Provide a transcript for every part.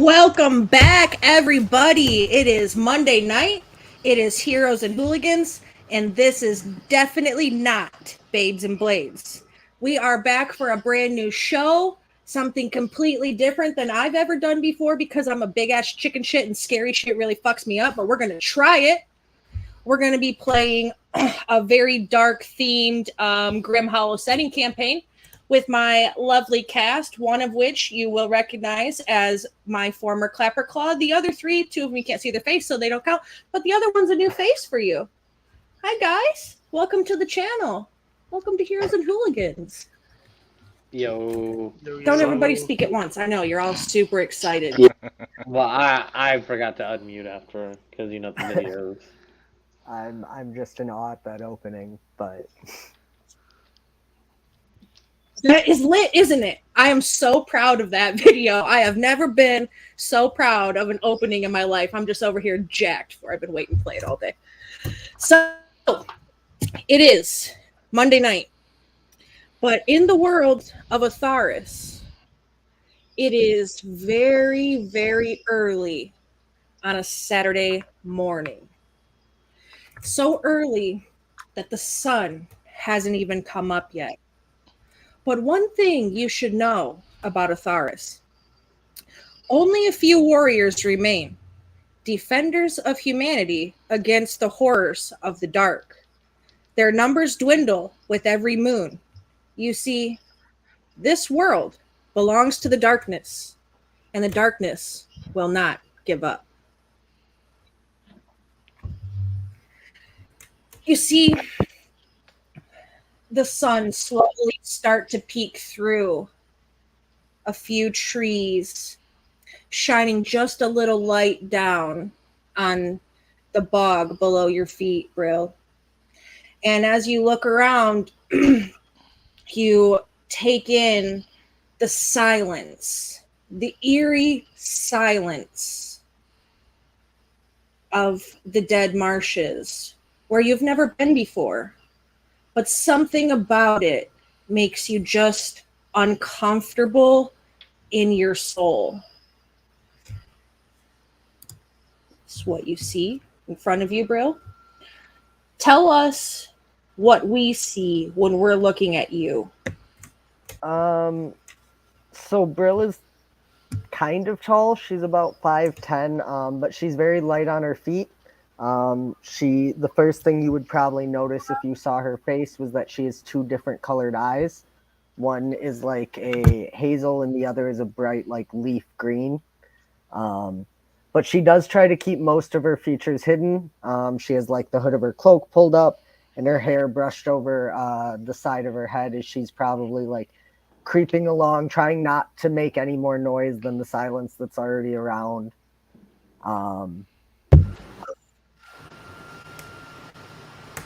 Welcome back, everybody. It is Monday night. It is Heroes and Hooligans, and this is definitely not Babes and Blades. We are back for a brand new show, something completely different than I've ever done before because I'm a big ass chicken shit and scary shit really fucks me up, but we're going to try it. We're going to be playing a very dark themed Grim Hollow setting campaign with my lovely cast, one of which you will recognize as my former Clapper Claw. The other three, two of them you can't see their face, so they don't count, but the other one's a new face for you. Hi, guys. Welcome to the channel. Welcome to Heroes and Hooligans. Yo. Don't everybody speak at once. I know, you're all super excited. Well, I forgot to unmute after, because you know the videos. I'm just in awe at that opening, but That is lit, isn't it? I am so proud of that video. I have never been so proud of an opening in my life. I'm just over here jacked for I've been waiting to play it all day. So it is Monday night. But in the world of Atharis, it is very, very early on a Saturday morning. So early that the sun hasn't even come up yet. But one thing you should know about Atharis. Only a few warriors remain, defenders of humanity against the horrors of the dark. Their numbers dwindle with every moon. You see, this world belongs to the darkness, and the darkness will not give up. You see the sun slowly start to peek through a few trees, shining just a little light down on the bog below your feet, Brill. And as you look around, you take in the silence, the eerie silence of the dead marshes, where you've never been before. But something about it makes you just uncomfortable in your soul. It's what you see in front of you, Brill. Tell us what we see when we're looking at you. so Brill is kind of tall. She's about 5'10", but she's very light on her feet. The first thing you would probably notice if you saw her face was that she has two different colored eyes. One is like a hazel and the other is a bright like leaf green. But she does try to keep most of her features hidden. She has like the hood of her cloak pulled up and her hair brushed over the side of her head as she's probably like creeping along, trying not to make any more noise than the silence that's already around.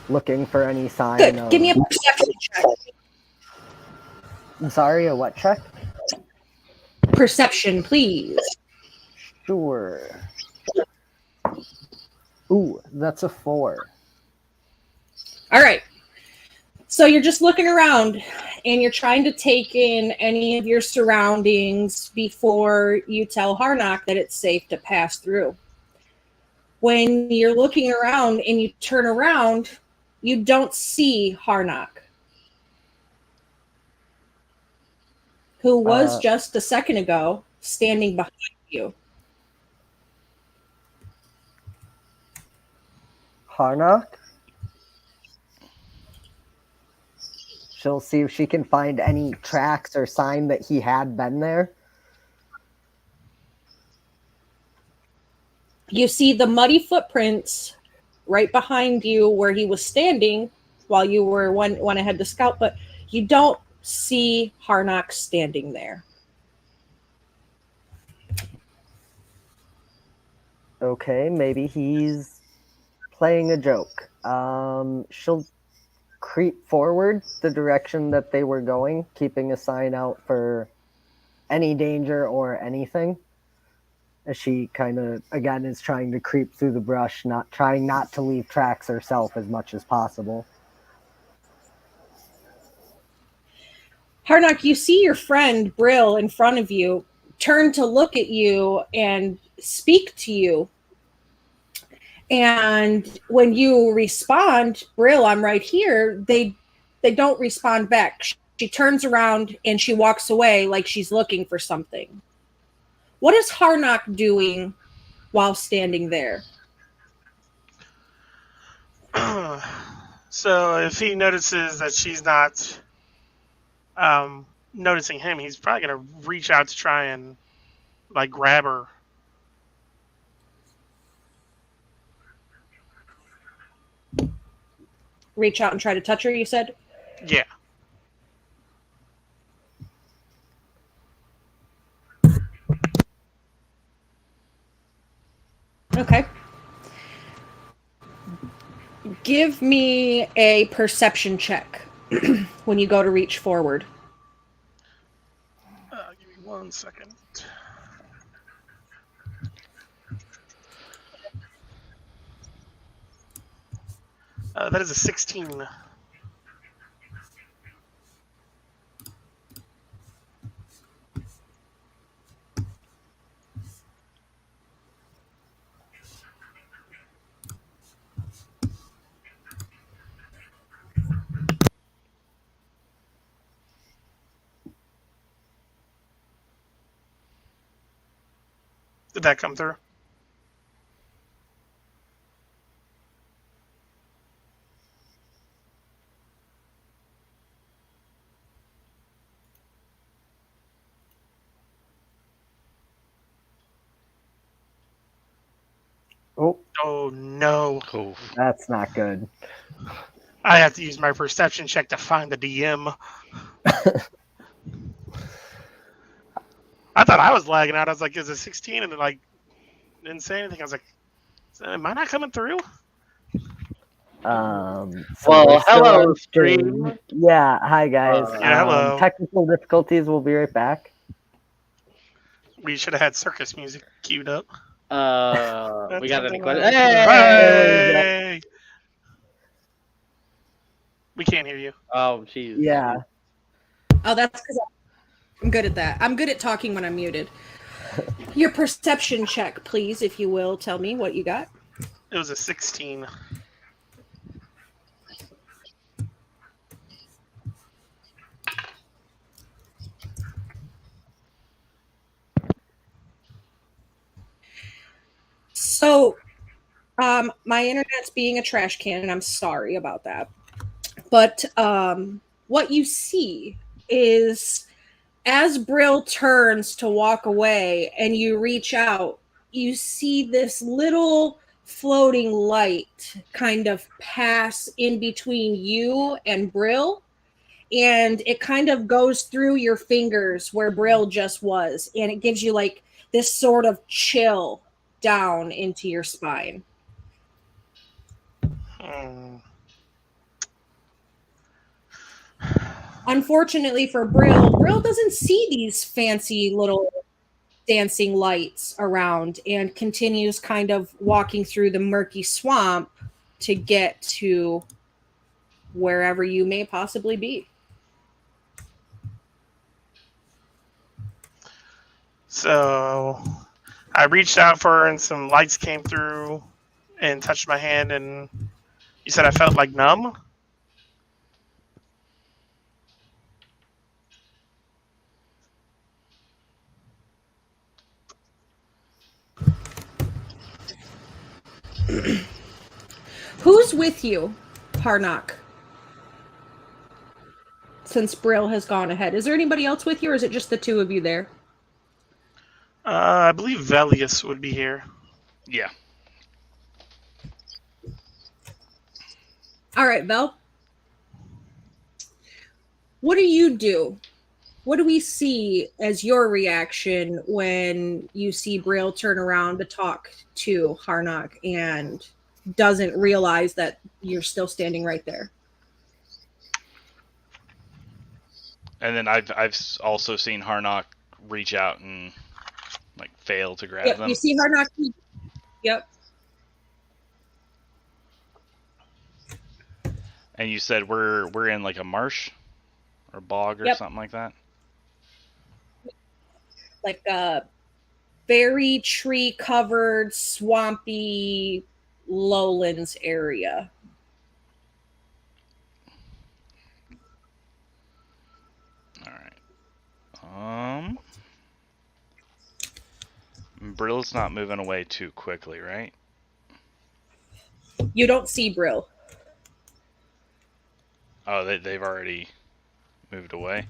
Looking for any sign Good. of... Give me a perception check. I'm sorry, a what check? Perception, please. Sure. Ooh, that's a 4. All right. So you're just looking around and you're trying to take in any of your surroundings before you tell Harnock that it's safe to pass through. When you're looking around and you turn around, you don't see Harnock, who was just a second ago standing behind you. Harnock? She'll see if she can find any tracks or sign that he had been there. You see the muddy footprints right behind you where he was standing while you were went ahead to scout, but you don't see Harnock standing there. Okay, maybe he's playing a joke. She'll creep forward the direction that they were going, keeping a sign out for any danger or anything. As she kind of, again, is trying to creep through the brush, trying not to leave tracks herself as much as possible. Harnock, you see your friend Brill in front of you, turn to look at you and speak to you. And when you respond, Brill, I'm right here, they don't respond back. She turns around and she walks away like she's looking for something. What is Harnock doing while standing there? So if he notices that she's not noticing him, he's probably gonna reach out to try and like grab her. Reach out and try to touch her, you said? Yeah. Okay. Give me a perception check when you go to reach forward. Give me 1 second. That is a 16. Did that come through? Oh, Oh no. Oh. that's not good. I have to use my perception check to find the DM. I thought I was lagging out. I was like, is it 16? And then like didn't say anything. I was like, am I not coming through? So Well, we're still hello, on stream. Yeah, hi guys. Yeah, hello. Technical difficulties. We'll be right back. We should have had circus music queued up. We got any questions? Hey! We can't hear you. Oh, jeez. Yeah. Oh, that's because I'm good at that. I'm good at talking when I'm muted. Your perception check, please, if you will. Tell me what you got. It was a 16. So, my internet's being a trash can, and I'm sorry about that. But what you see is as Brill turns to walk away and you reach out, you see this little floating light kind of pass in between you and Brill. And it kind of goes through your fingers where Brill just was. And it gives you like this sort of chill down into your spine. Unfortunately for Brill doesn't see these fancy little dancing lights around and continues kind of walking through the murky swamp to get to wherever you may possibly be. So I reached out for her and some lights came through and touched my hand, and you said I felt like numb? Who's with you, Harnock? Since Brill has gone ahead. Is there anybody else with you, or is it just the two of you there? I believe Velius would be here. Yeah. All right, Vel. What do you do? What do we see as your reaction when you see Brill turn around to talk to Harnock and doesn't realize that you're still standing right there? And then I've also seen Harnock reach out and like fail to grab them. You see Harnock. Yep. And you said we're in like a marsh or bog or something like that. like a very tree covered, swampy lowlands area. All right. Brill's not moving away too quickly, right? You don't see Brill. Oh, they've already moved away.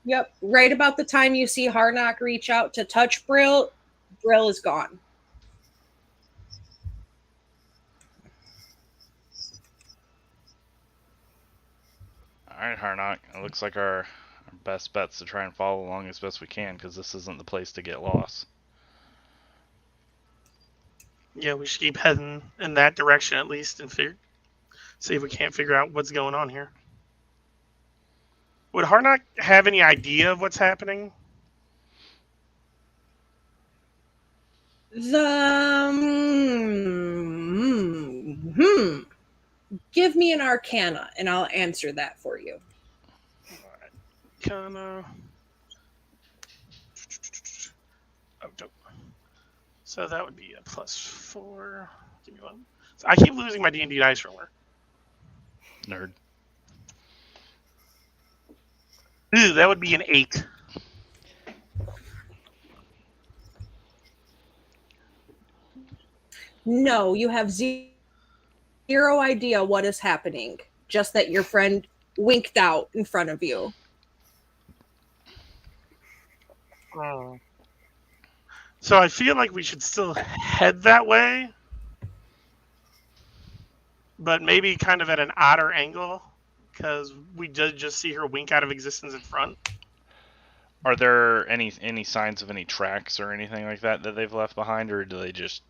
Yep. Right about the time you see Harnock reach out to touch Brill, Brill is gone. All right, Harnock. It looks like our best bet's to try and follow along as best we can, because this isn't the place to get lost. Yeah, we should keep heading in that direction at least and see if we can't figure out what's going on here. Would Harnock have any idea of what's happening? Give me an Arcana, and I'll answer that for you. Arcana. Oh, dope. So that would be a +4. Give me one. So I keep losing my D&D dice roller. Nerd. Ooh, that would be an 8. No, you have zero idea what is happening. Just that your friend winked out in front of you. Oh. So I feel like we should still head that way, but maybe kind of at an odder angle, because we did just see her wink out of existence in front. Are there any signs of any tracks or anything like that they've left behind, or do they just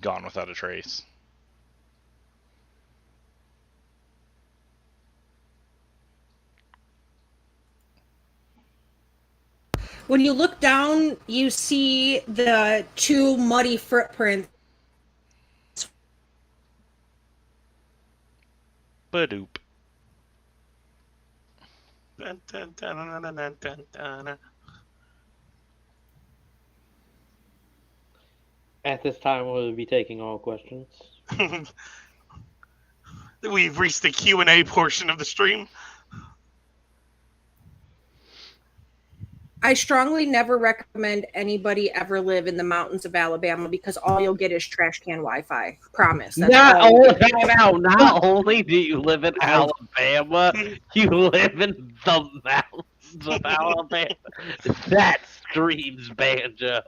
gone without a trace? When you look down, you see the 2 muddy footprints. Badoop. Dun, dun, dun, dun, dun, dun, dun, dun. At this time, we'll be taking all questions. We've reached the Q&A portion of the stream. I strongly never recommend anybody ever live in the mountains of Alabama because all you'll get is trash can Wi-Fi. Promise. That's Not only do you live in Alabama, you live in the mountains of Alabama. That screams banjo.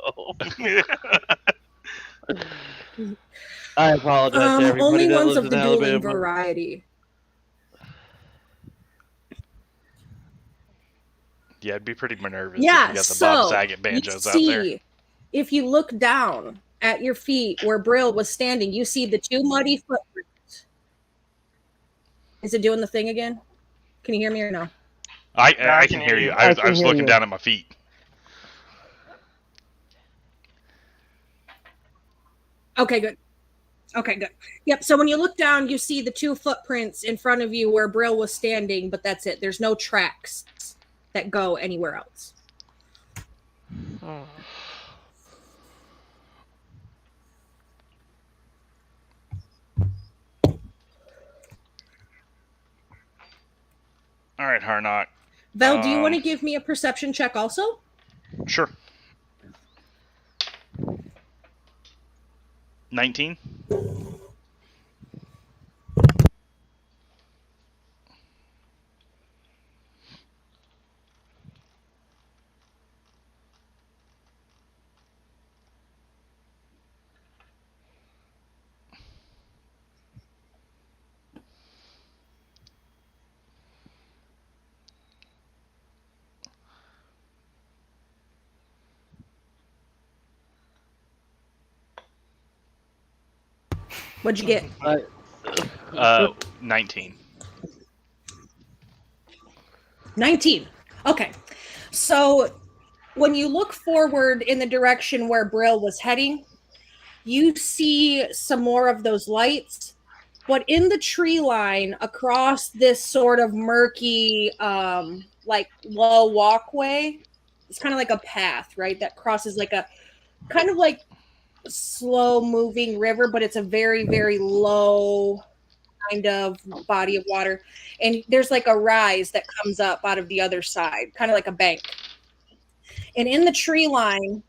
I apologize to everybody only that ones lives of in the dueling Alabama. variety. Yeah, I'd be pretty nervous Yeah, if you got the so Bob Saget banjos out there. If you look down at your feet where Brill was standing, you see the 2 muddy footprints. Is it doing the thing again? Can you hear me or no? I can hear you. I was looking down at my feet. Okay, good. Okay, good. Yep. So when you look down, you see the 2 footprints in front of you where Brill was standing, but that's it. There's no tracks that go anywhere else. Oh. All right, Harnock. Vel, do you want to give me a perception check also? Sure. 19. What'd you get? 19. 19. Okay. So when you look forward in the direction where Brill was heading, you see some more of those lights. But in the tree line across this sort of murky, like low walkway, it's kind of like a path, right? That crosses like a kind of like slow moving river, but it's a very, very low kind of body of water. And there's like a rise that comes up out of the other side, kind of like a bank. And in the tree line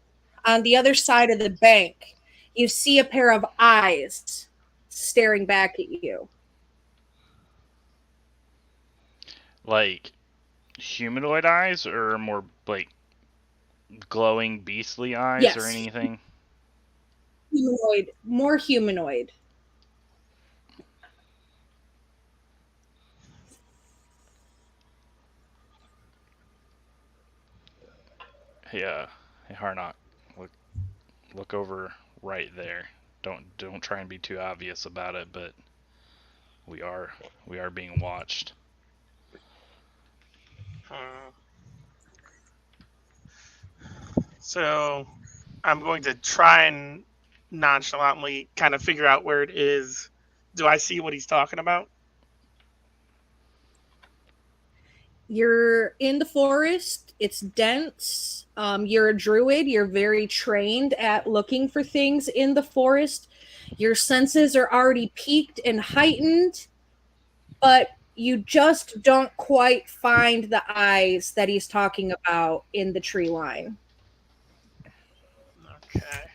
on the other side of the bank, you see a pair of eyes staring back at you. Like humanoid eyes, or more like glowing beastly eyes, Yes. or anything? Humanoid, more humanoid. Hey, Harnock, look over right there. Don't try and be too obvious about it, but we are being watched. So I'm going to try and nonchalantly kind of figure out where it is. Do I see what he's talking about? You're in the forest. It's dense. You're a druid. You're very trained at looking for things in the forest. Your senses are already peaked and heightened, but you just don't quite find the eyes that he's talking about in the tree line. Okay.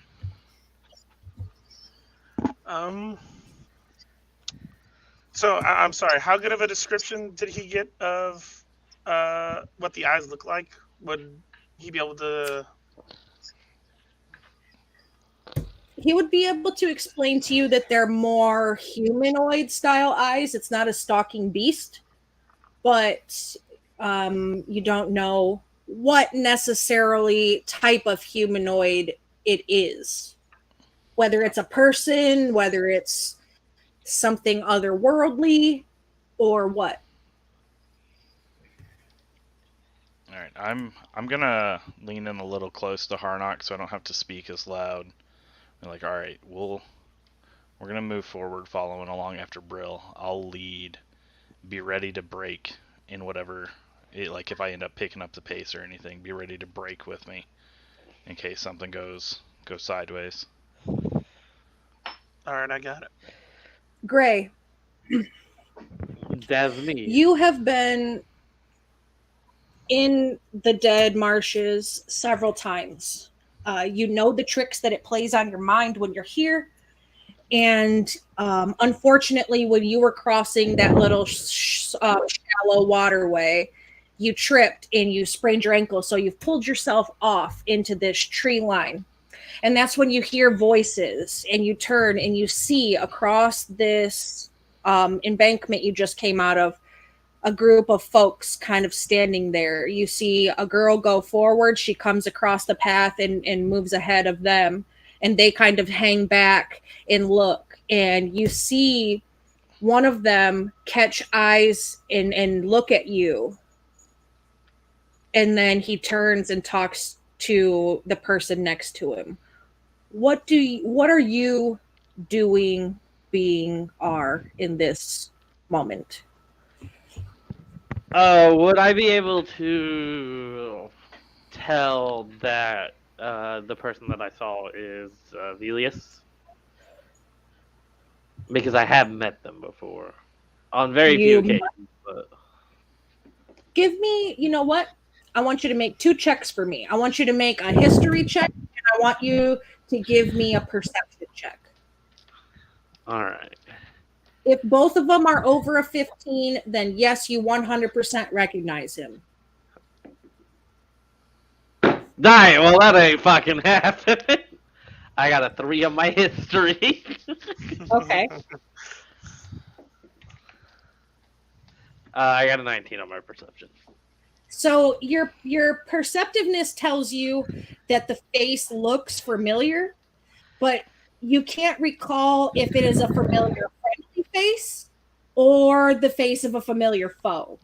So I'm sorry. How good of a description did he get of what the eyes look like? Would he be able to? He would be able to explain to you that they're more humanoid style eyes. It's not a stalking beast, but you don't know what necessarily type of humanoid it is. Whether it's a person, whether it's something otherworldly, or what. All right, I'm gonna lean in a little close to Harnock so I don't have to speak as loud. I'm like, all right, we're gonna move forward, following along after Brill. I'll lead. Be ready to break in whatever. Like if I end up picking up the pace or anything, be ready to break with me in case something goes sideways. All right, I got it. Gray, That's me. you have been in the dead marshes several times. You know the tricks that it plays on your mind when you're here. And unfortunately, when you were crossing that little shallow waterway, you tripped and you sprained your ankle. So you've pulled yourself off into this tree line. And that's when you hear voices and you turn and you see across this embankment you just came out of a group of folks kind of standing there. You see a girl go forward. She comes across the path and moves ahead of them. And they kind of hang back and look. And you see one of them catch eyes and look at you. And then he turns and talks to the person next to him. What are you doing, being in this moment? Would I be able to tell that the person that I saw is Velius? Because I have met them before. On very few occasions. But... Give me, you know what? I want you to make 2 checks for me. I want you to make a history check, and I want you to give me a perception check. All right. If both of them are over a 15, then yes, you 100% recognize him. Dang, well that ain't fucking happening. I got a 3 on my history. Okay. I got a 19 on my perception. So your perceptiveness tells you that the face looks familiar, but you can't recall if it is a familiar friendly face or the face of a familiar foe.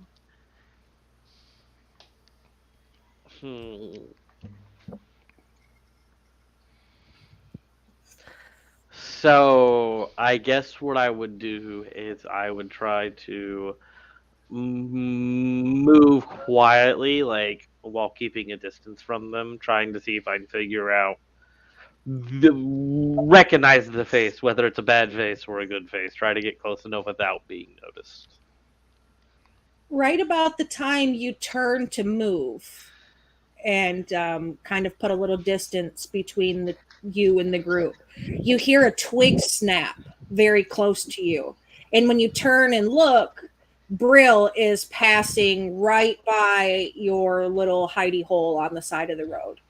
So I guess what I would do is I would try to move quietly, like while keeping a distance from them, trying to see if I can figure out recognize the face, whether it's a bad face or a good face. Try to get close enough without being noticed. Right about the time you turn to move and kind of put a little distance between you and the group, you hear a twig snap very close to you. And when you turn and look, Brill is passing right by your little hidey hole on the side of the road.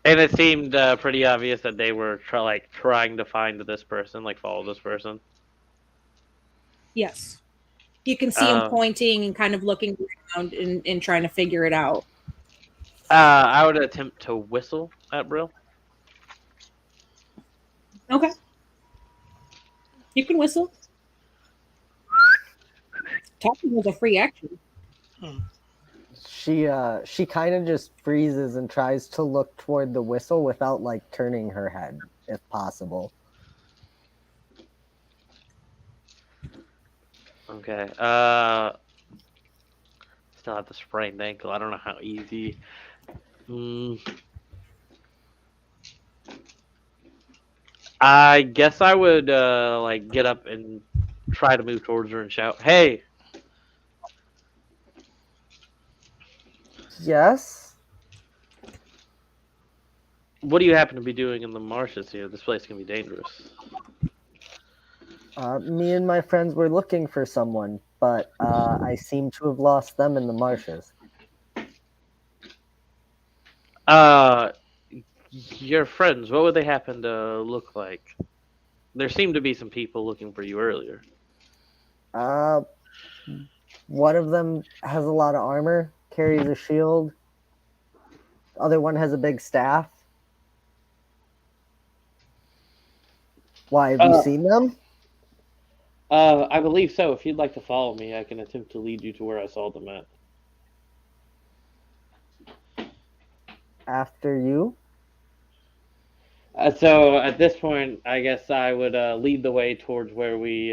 And it seemed pretty obvious that they were trying to find this person, like follow this person. Yes. You can see him pointing and kind of looking around and trying to figure it out. I would attempt to whistle at Brill. Okay. You can whistle. Talking was a free action. She kind of just freezes and tries to look toward the whistle without like turning her head, if possible. Okay. Still have the sprained ankle. I don't know how easy. I guess I would get up and try to move towards her and shout, "Hey!" Yes. What do you happen to be doing in the marshes here? This place can be dangerous. Me and my friends were looking for someone, but I seem to have lost them in the marshes. Your friends, what would they happen to look like? There seemed to be some people looking for you earlier. One of them has a lot of armor, carries a shield. The other one has a big staff. Why, have you seen them? I believe so. If you'd like to follow me, I can attempt to lead you to where I saw them at. After you? So at this point, I guess I would lead the way towards where we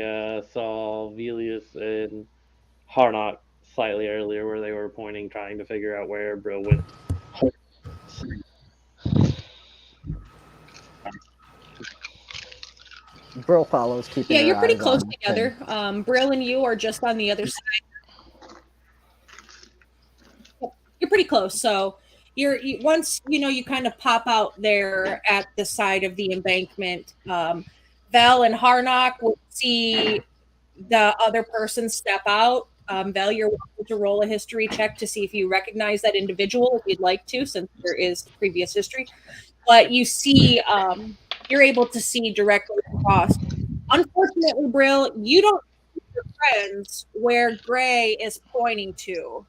saw Velius and Harnock slightly earlier, where they were pointing, trying to figure out where Brill went. Brill follows, keeping Yeah, her you're pretty eyes close on together. Brill and you are just on the other side. You're pretty close. So once you kind of pop out there at the side of the embankment. Val and Harnock will see the other person step out. Val, you're welcome to roll a history check to see if you recognize that individual if you'd like to, since there is previous history. But you see, you're able to see directly across. Unfortunately, Brill, you don't see your friends where Gray is pointing to.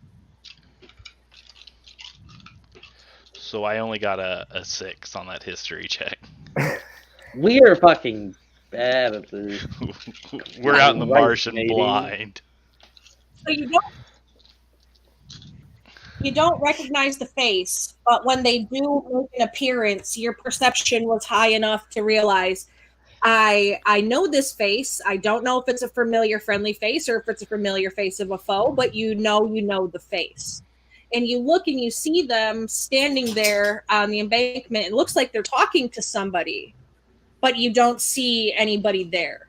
So I only got a 6 on that history check. We are fucking bad at this. We're out in the Right, marsh and maybe. blind. So you don't recognize the face, but when they do make an appearance, your perception was high enough to realize I know this face. I don't know if it's a familiar friendly face or if it's a familiar face of a foe, but you know the face. And you look and you see them standing there on the embankment. It looks like they're talking to somebody, but you don't see anybody there.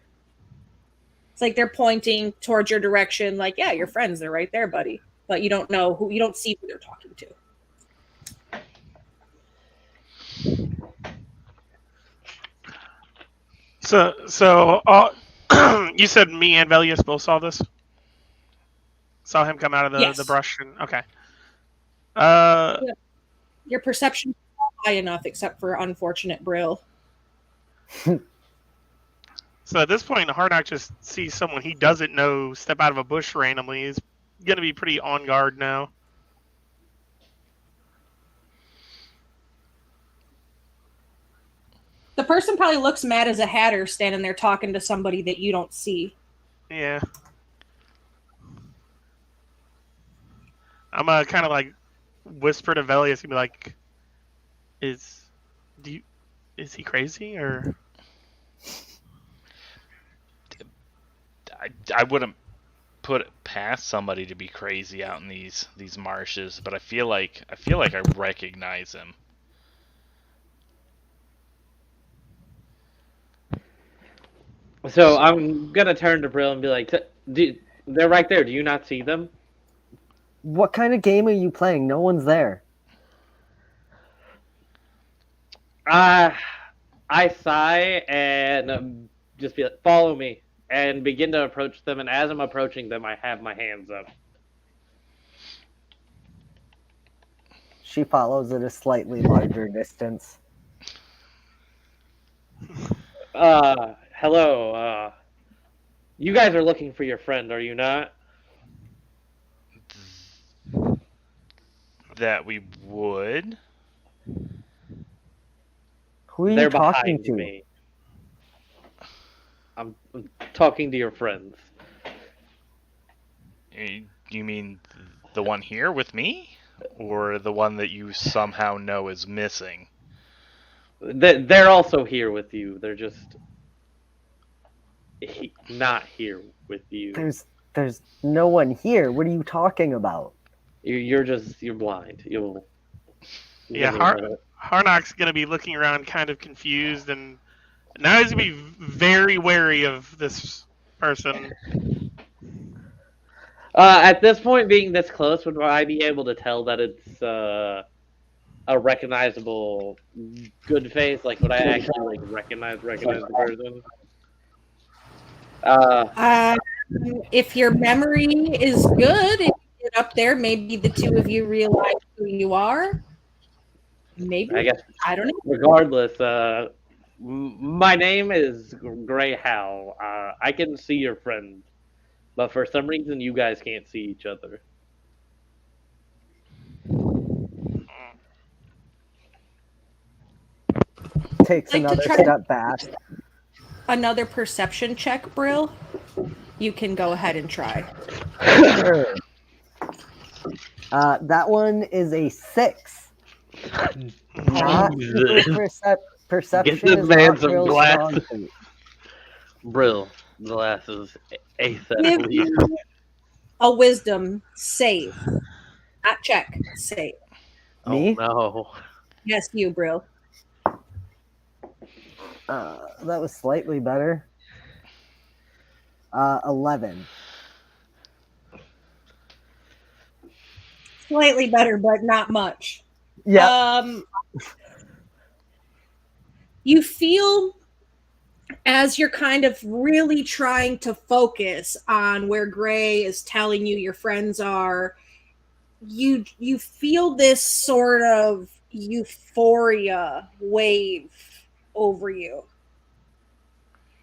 It's like they're pointing towards your direction, like, yeah, your friends, they're right there, buddy. But you don't know you don't see who they're talking to. So you said me and Velius both saw this? Saw him come out of the brush? Okay. Your perception is high enough, except for unfortunate Brill. So at this point, Harnock just sees someone he doesn't know step out of a bush randomly. He's going to be pretty on guard now. The person probably looks mad as a hatter standing there talking to somebody that you don't see. Yeah. I'm going to kind of like whisper to Velius and be like, is he crazy or... I wouldn't put it past somebody to be crazy out in these marshes, but I feel like I recognize him. So I'm gonna turn to Brill and be like, "They're right there. Do you not see them?" What kind of game are you playing? No one's there. I sigh and just be like, "Follow me," and begin to approach them. And as I'm approaching them, I have my hands up. She follows at a slightly larger distance. Hello. You guys are looking for your friend, are you not? That we would. Who are you They're talking behind to? me. I'm talking to your friends. You mean the one here with me, or the one that you somehow know is missing? They're also here with you. They're just not here with you. There's no one here. What are you talking about? You're blind. Yeah, Harnock's gonna be looking around, kind of confused, and now he's gonna be very wary of this person. At this point, being this close, would I be able to tell that it's a recognizable good face? Like, would I actually recognize the person? If your memory is good, if you get up there, maybe the two of you realize who you are. Maybe. I guess. I don't know. Regardless, my name is Gray Hal. I can see your friend, but for some reason, you guys can't see each other. Takes Like to another try- step back. Another perception check, Brill. You can go ahead and try. Sure. That one is a 6. Not perception. Get this is man not some Brill's glasses. strong suit. Brill, glasses, ASAP. Give you a wisdom save. Not check, save. Me? Oh, no. Yes, you, Brill. That was slightly better. 11. Slightly better, but not much. Yeah. You feel as you're kind of really trying to focus on where Gray is telling you your friends are, you feel this sort of euphoria wave over you.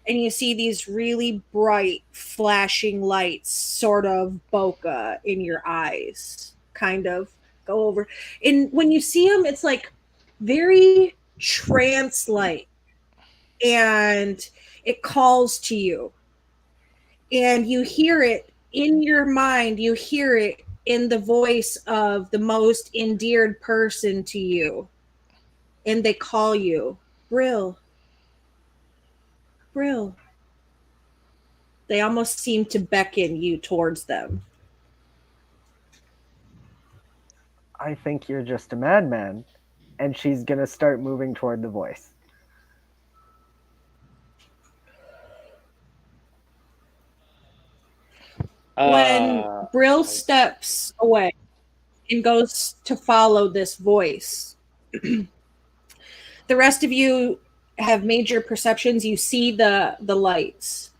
And you see these really bright flashing lights sort of bokeh in your eyes kind of go over. And when you see them, it's like very trance-like. And it calls to you. And you hear it in your mind. You hear it in the voice of the most endeared person to you. And they call you, Brill. Brill. They almost seem to beckon you towards them. I think you're just a madman. And she's going to start moving toward the voice. When Brill steps away and goes to follow this voice, the rest of you have major perceptions. You see the lights.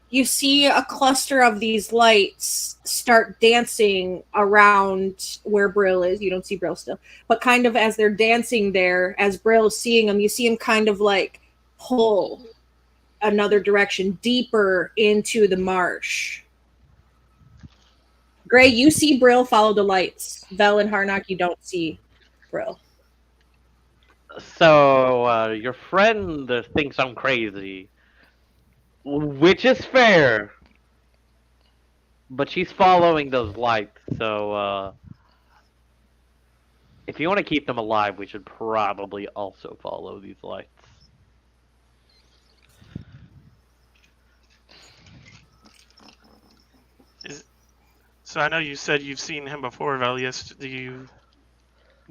You see a cluster of these lights start dancing around where Brill is. You don't see Brill still, but kind of as they're dancing there, as Brill is seeing them, you see him kind of like pull another direction, deeper into the marsh. Gray, you see Brill follow the lights. Vel and Harnock, you don't see Brill. So, your friend thinks I'm crazy, which is fair, but she's following those lights, so, if you want to keep them alive, we should probably also follow these lights. So I know you said you've seen him before, Velius. Do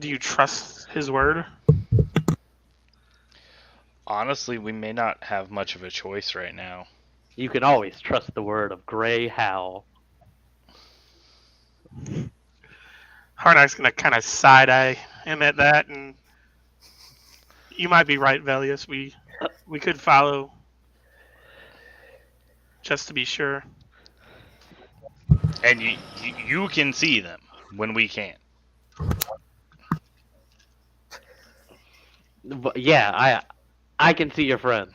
you trust his word? Honestly, we may not have much of a choice right now. You can always trust the word of Gray Howl. Harnack's gonna kind of side eye him at that, and you might be right, Velius. We could follow just to be sure. And you can see them when we can't. But yeah, I can see your friend.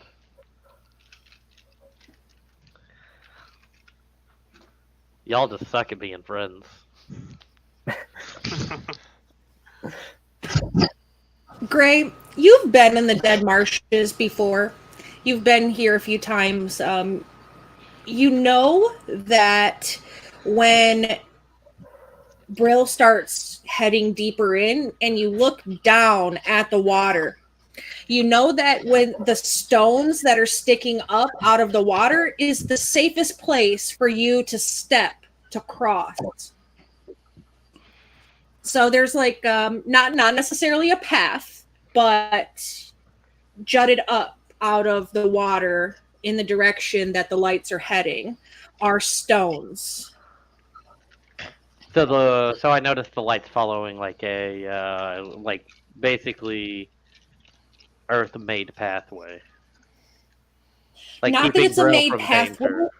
Y'all just suck at being friends. Gray, you've been in the Dead Marshes before. You've been here a few times. You know that when Brill starts heading deeper in and you look down at the water, you know that when the stones that are sticking up out of the water is the safest place for you to step to cross. So there's like not necessarily a path, but jutted up out of the water in the direction that the lights are heading are stones. So I noticed the lights following like a like basically Earth-made pathway. Like Not that keeping it's a Brill made from pathway. danger.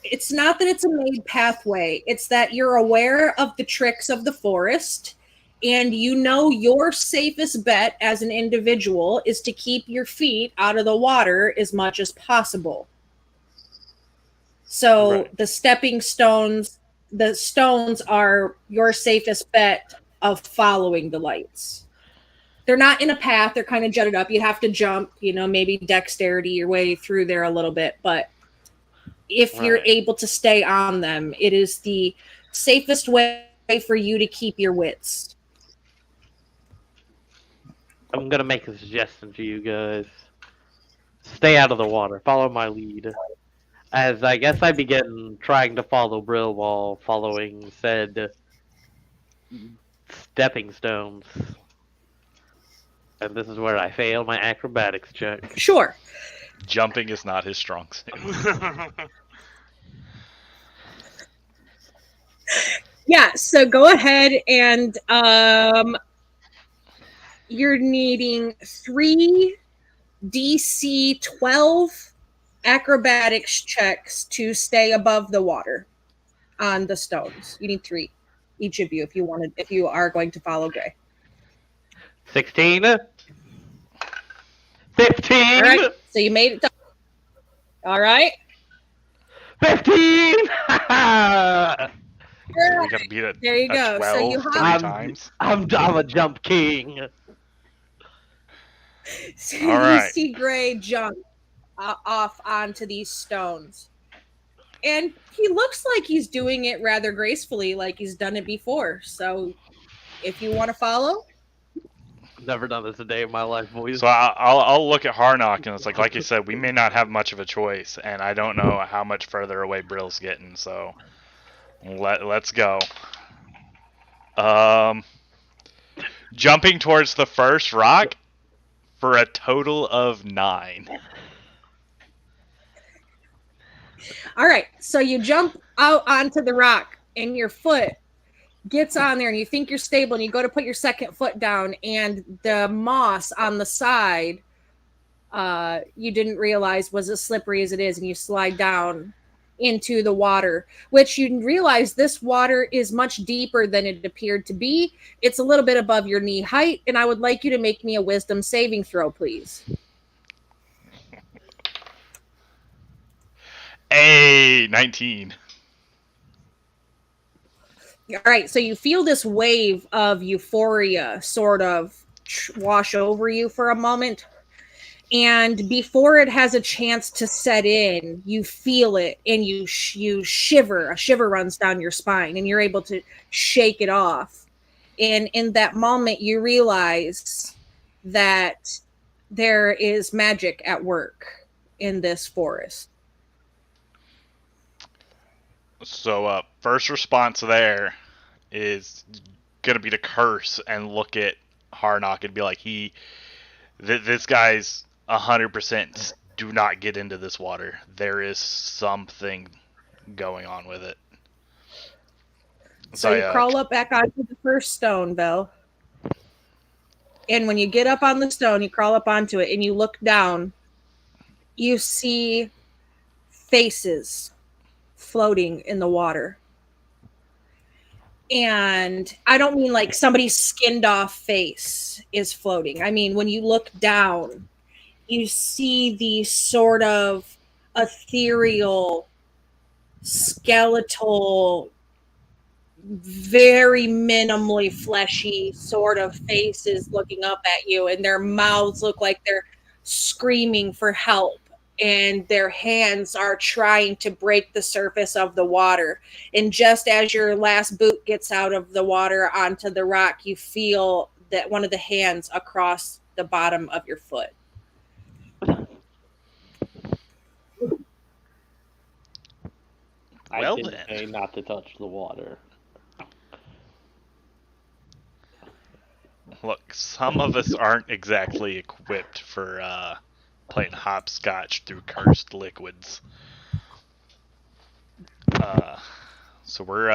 It's not that it's a made pathway. It's that you're aware of the tricks of the forest, and you know your safest bet as an individual is to keep your feet out of the water as much as possible. So Right. the stepping stones, the stones are your safest bet of following the lights. They're not in a path. They're kind of jutted up. You'd have to jump, maybe dexterity your way through there a little bit, but if you're Right. able to stay on them, it is the safest way for you to keep your wits. I'm gonna make a suggestion to you guys. Stay out of the water. Follow my lead. As I guess I begin trying to follow Brill while following said stepping stones. And this is where I fail my acrobatics check. Sure. Jumping is not his strong suit. Yeah, so go ahead and you're needing 3 DC 12 acrobatics checks to stay above the water on the stones. You need 3, each of you, if you are going to follow Gray. 16? 15? All right, so you made it. All right. 15! We gotta beat it. There you go. 12 So you 3 have- times. I'm a jump king. So All right. You see Gray jump off onto these stones. And he looks like he's doing it rather gracefully, like he's done it before. So if you want to follow. Never done this a day in my life, boys. So I'll look at Harnock, and it's like you said, we may not have much of a choice, and I don't know how much further away Brill's getting. So let's go. Jumping towards the first rock for a total of 9. All right. So you jump out onto the rock and your foot gets on there and you think you're stable and you go to put your second foot down and the moss on the side you didn't realize was as slippery as it is and you slide down into the water, which you realize this water is much deeper than it appeared to be. It's a little bit above your knee height, and I would like you to make me a wisdom saving throw, please. Hey, 19. All right, so you feel this wave of euphoria sort of wash over you for a moment. And before it has a chance to set in, you feel it and you shiver. A shiver runs down your spine and you're able to shake it off. And in that moment, you realize that there is magic at work in this forest. So, first response there is gonna be to curse and look at Harnock and be like, this guy's 100%. Do not get into this water. There is something going on with it. So you crawl up back onto the first stone, Vel. And when you get up on the stone, you crawl up onto it and you look down. You see faces floating in the water. And I don't mean like somebody's skinned off face is floating. I mean, when you look down, you see these sort of ethereal, skeletal, very minimally fleshy sort of faces looking up at you, and their mouths look like they're screaming for help, and their hands are trying to break the surface of the water. And just as your last boot gets out of the water onto the rock, you feel that one of the hands across the bottom of your foot. I did say not to touch the water. Look, some of us aren't exactly equipped for playing hopscotch through cursed liquids. So we're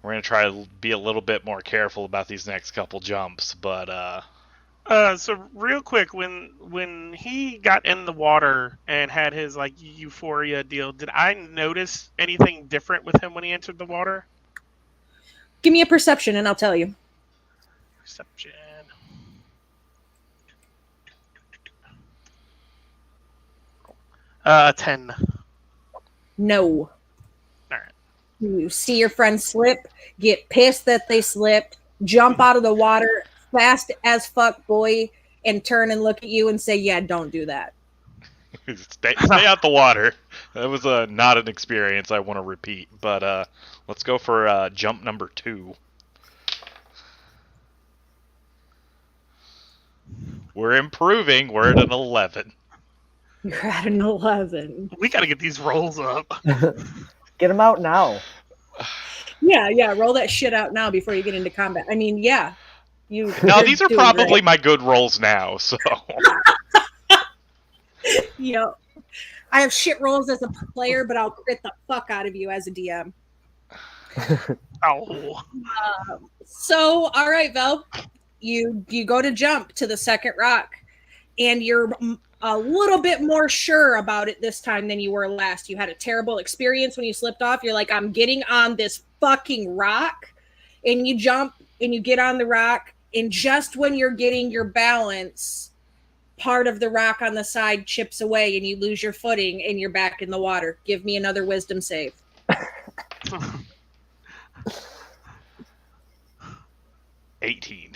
gonna try to be a little bit more careful about these next couple jumps, but So real quick, when he got in the water and had his like euphoria deal, did I notice anything different with him when he entered the water? Give me a perception and I'll tell you. Perception. Uh, 10. No. All right. You see your friend slip, get pissed that they slipped, jump out of the water fast as fuck, boy, and turn and look at you and say, yeah, don't do that. stay out the water. That was not an experience I want to repeat, but let's go for jump number 2. We're improving. We're at an 11. You're at an 11. We gotta get these rolls up. Get them out now. Yeah, roll that shit out now before you get into combat. I mean, yeah. Now, these are probably my good rolls now, so. Yep. I have shit rolls as a player, but I'll crit the fuck out of you as a DM. Oh. So, all right, Vel. You go to jump to the second rock, and you're a little bit more sure about it this time than you were last. You had a terrible experience when you slipped off. You're like, I'm getting on this fucking rock, and you jump and you get on the rock, and just when you're getting your balance, part of the rock on the side chips away and you lose your footing and you're back in the water. Give me another wisdom save. 18.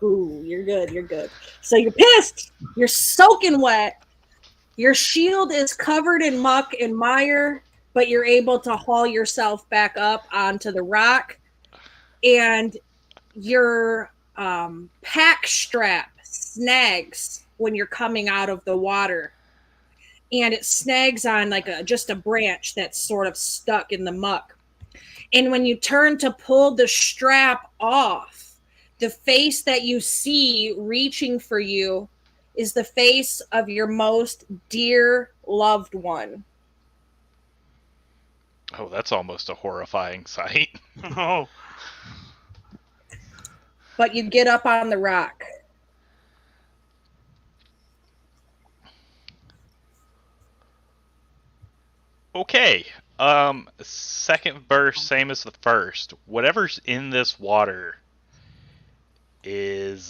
Ooh, you're good. So you're pissed. You're soaking wet. Your shield is covered in muck and mire, but you're able to haul yourself back up onto the rock. And your pack strap snags when you're coming out of the water. And it snags on like just a branch that's sort of stuck in the muck. And when you turn to pull the strap off, the face that you see reaching for you is the face of your most dear loved one. Oh, that's almost a horrifying sight. Oh. But you get up on the rock. Okay. Second verse, same as the first. Whatever's in this water is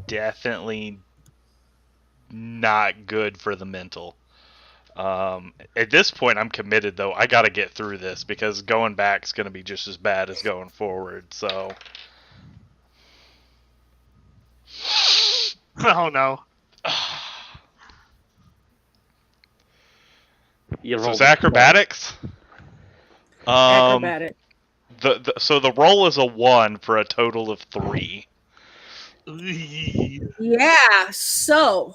definitely not good for the mental. At this point, I'm committed, though. I gotta get through this, because going back is gonna be just as bad as going forward, so... Oh, no. So it's acrobatics? Acrobatic. So the roll is a 1 for a total of 3. Yeah, so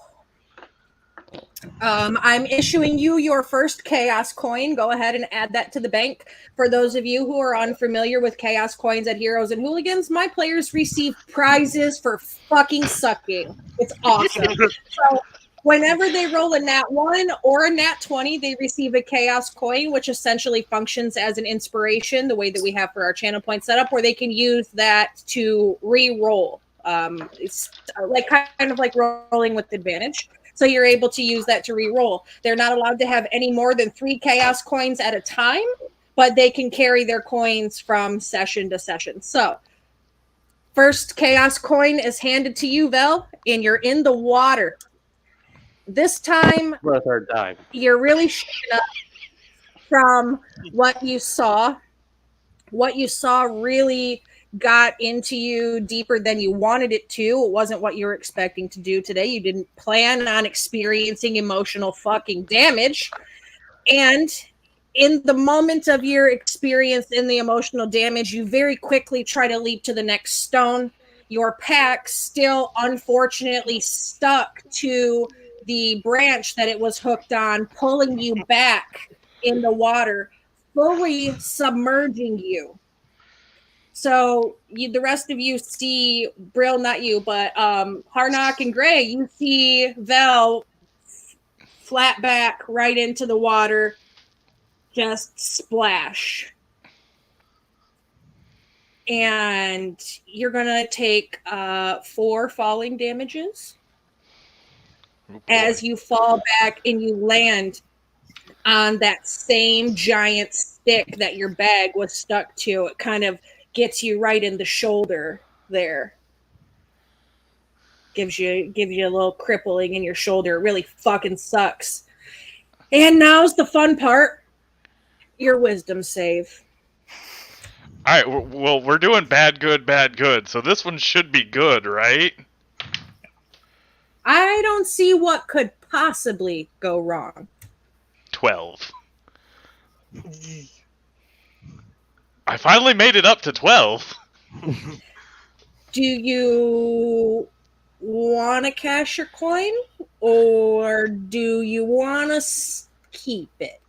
I'm issuing you your first chaos coin. Go ahead and add that to the bank. For those of you who are unfamiliar with chaos coins at Heroes and Hooligans, my players receive prizes for fucking sucking. It's awesome. So whenever they roll a nat 1 or a nat 20, they receive a chaos coin, which essentially functions as an inspiration, the way that we have for our channel point setup, where they can use that to re-roll. It's like kind of like rolling with advantage. So you're able to use that to re-roll. They're not allowed to have any more than 3 chaos coins at a time, but they can carry their coins from session to session. So first chaos coin is handed to you, Vel, and you're in the water. This time, For a third time. you're really shaken up from what you saw. What you saw really got into you deeper than you wanted it to. It wasn't what you were expecting to do today. You didn't plan on experiencing emotional fucking damage. And in the moment of your experience in the emotional damage, you very quickly try to leap to the next stone. Your pack still unfortunately stuck to the branch that it was hooked on, pulling you back in the water, fully submerging you. So the rest of you see Brill, not you, but Harnock and Gray, you see Vel flat back right into the water, just splash. And you're going to take 4 falling damages as you fall back and you land on that same giant stick that your bag was stuck to. It kind of gets you right in the shoulder there. Gives you a little crippling in your shoulder. It really fucking sucks. And now's the fun part. Your wisdom save. All right, well, we're doing bad, good, so this one should be good, right? I don't see what could possibly go wrong. 12. I finally made it up to 12. Do you want to cash your coin, or do you want to keep it?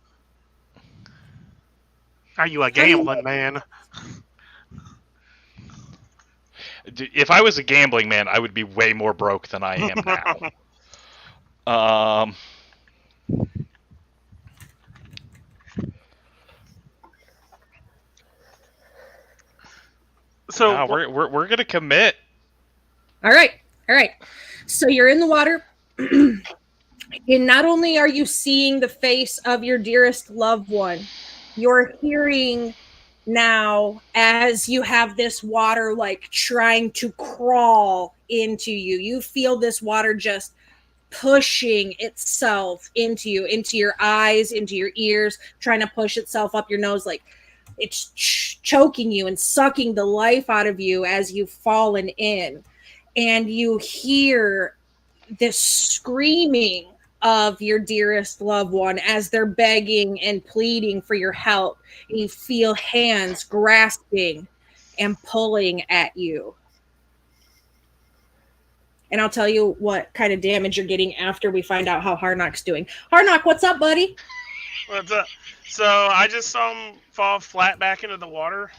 Are you a gambling man? If I was a gambling man, I would be way more broke than I am now. So we're gonna commit. All right. So you're in the water. And not only are you seeing the face of your dearest loved one, you're hearing now as you have this water like trying to crawl into you. You feel this water just pushing itself into you, into your eyes, into your ears, trying to push itself up your nose. Like it's choking you and sucking the life out of you as you've fallen in. And you hear this screaming of your dearest loved one as they're begging and pleading for your help. And you feel hands grasping and pulling at you. And I'll tell you what kind of damage you're getting after we find out how Harnock's doing. Harnock, what's up, buddy? What's up? So I just saw him fall flat back into the water.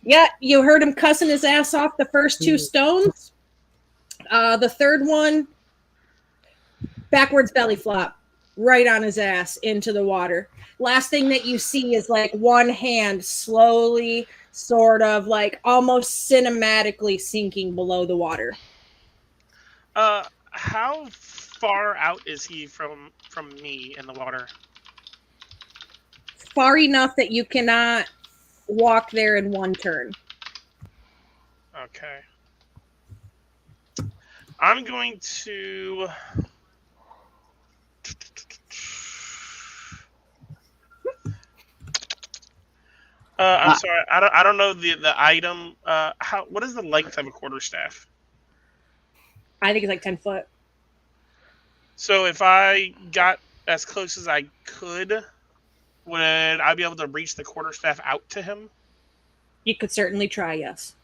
Yeah, you heard him cussing his ass off the first 2 stones. The third one, backwards belly flop, right on his ass into the water. Last thing that you see is like one hand slowly, sort of like almost cinematically sinking below the water. How far out is he from me in the water? Far enough that you cannot walk there in one turn. Okay. I'm going to... I'm sorry. I don't know the item. What is the length of a quarterstaff? I think it's like 10 foot. So if I got as close as I could, would I be able to reach the quarterstaff out to him? You could certainly try, yes.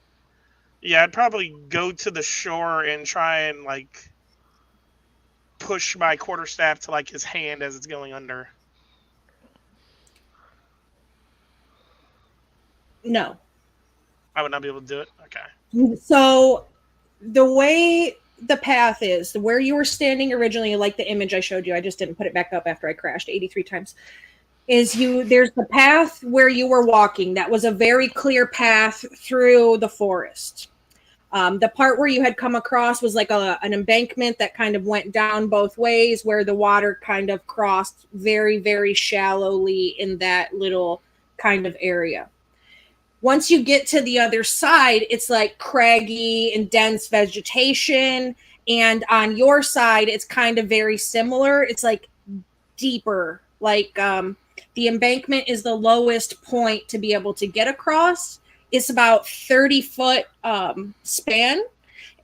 Yeah, I'd probably go to the shore and try and like push my quarterstaff to like his hand as it's going under? No. I would not be able to do it. Okay. So the way the path is, where you were standing originally, like the image I showed you, I just didn't put it back up after I crashed 83 times. There's the path where you were walking. That was a very clear path through the forest. The part where you had come across was like an embankment that kind of went down both ways, where the water kind of crossed very, very shallowly in that little kind of area. Once you get to the other side, it's like craggy and dense vegetation. And on your side, it's kind of very similar. It's like deeper. Like the embankment is the lowest point to be able to get across. It's about 30-foot span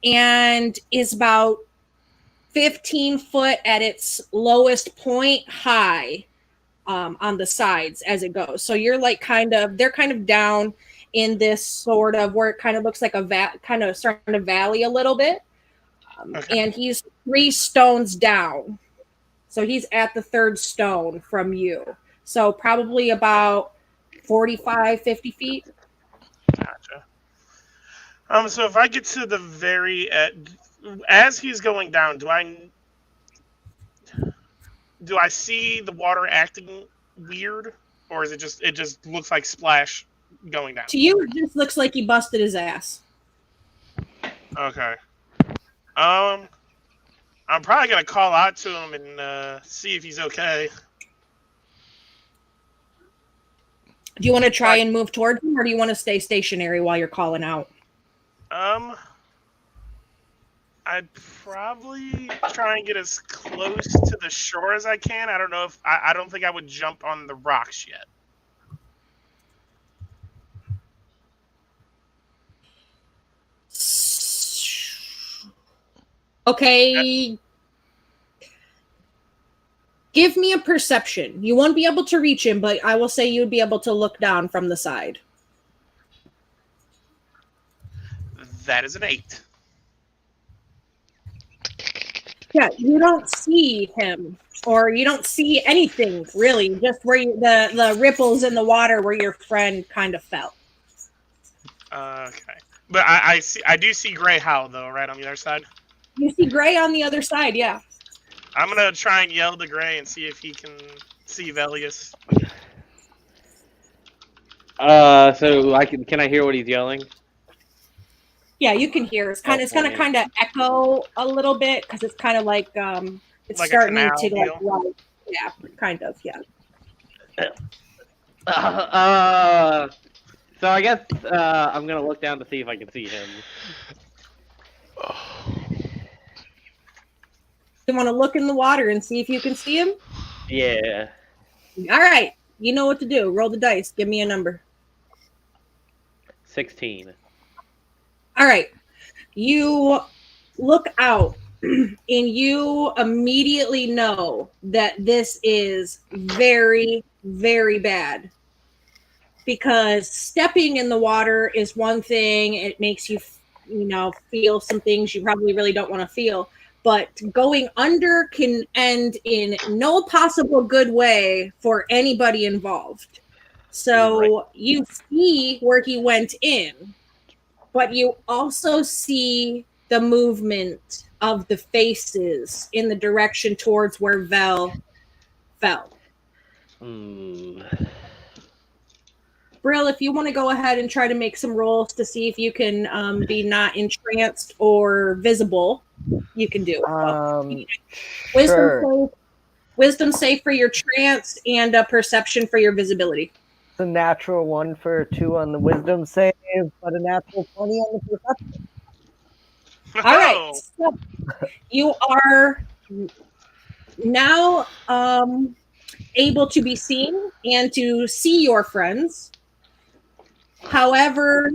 and is about 15 foot at its lowest point high on the sides as it goes. So you're like they're kind of down in this sort of where it kind of looks like kind of starting to valley a little bit. Okay. And he's 3 stones down. So he's at the 3rd stone from you. So probably about 45, 50 feet. Gotcha. So if I get to the very as he's going down, do I see the water acting weird, or is it just looks like splash going down? To you, it just looks like he busted his ass. Okay. I'm probably gonna call out to him and see if he's okay. Do you want to try and move towards him, or do you want to stay stationary while you're calling out? I'd probably try and get as close to the shore as I can. I don't know if I don't think I would jump on the rocks yet. Okay. Give me a perception. You won't be able to reach him, but I will say you'd be able to look down from the side. That is an 8. Yeah, you don't see him, or you don't see anything really. Just where the ripples in the water where your friend kind of fell. Okay, but I do see Gray Howl though, right on the other side. You see Gray on the other side, yeah. I'm gonna try and yell to Gray and see if he can see Velius. So can I hear what he's yelling? Yeah, you can hear. It's gonna kind of echo a little bit because it's kind of like it's like starting a to canal like yeah, kind of, yeah. So I guess I'm gonna look down to see if I can see him. You want to look in the water and see if you can see him? Yeah. All right. You know what to do. Roll the dice. Give me a number. 16. All right. You look out and you immediately know that this is very, very bad. Because stepping in the water is one thing. It makes you, feel some things you probably really don't want to feel. But going under can end in no possible good way for anybody involved. So you see where he went in, but you also see the movement of the faces in the direction towards where Vel fell. Brill, if you want to go ahead and try to make some rolls to see if you can be not entranced or visible, you can do it. Sure. Wisdom save for your trance and perception for your visibility. It's a natural 1 for 2 on the wisdom save, but a natural 20 on the perception. All right. So you are now able to be seen and to see your friends. However,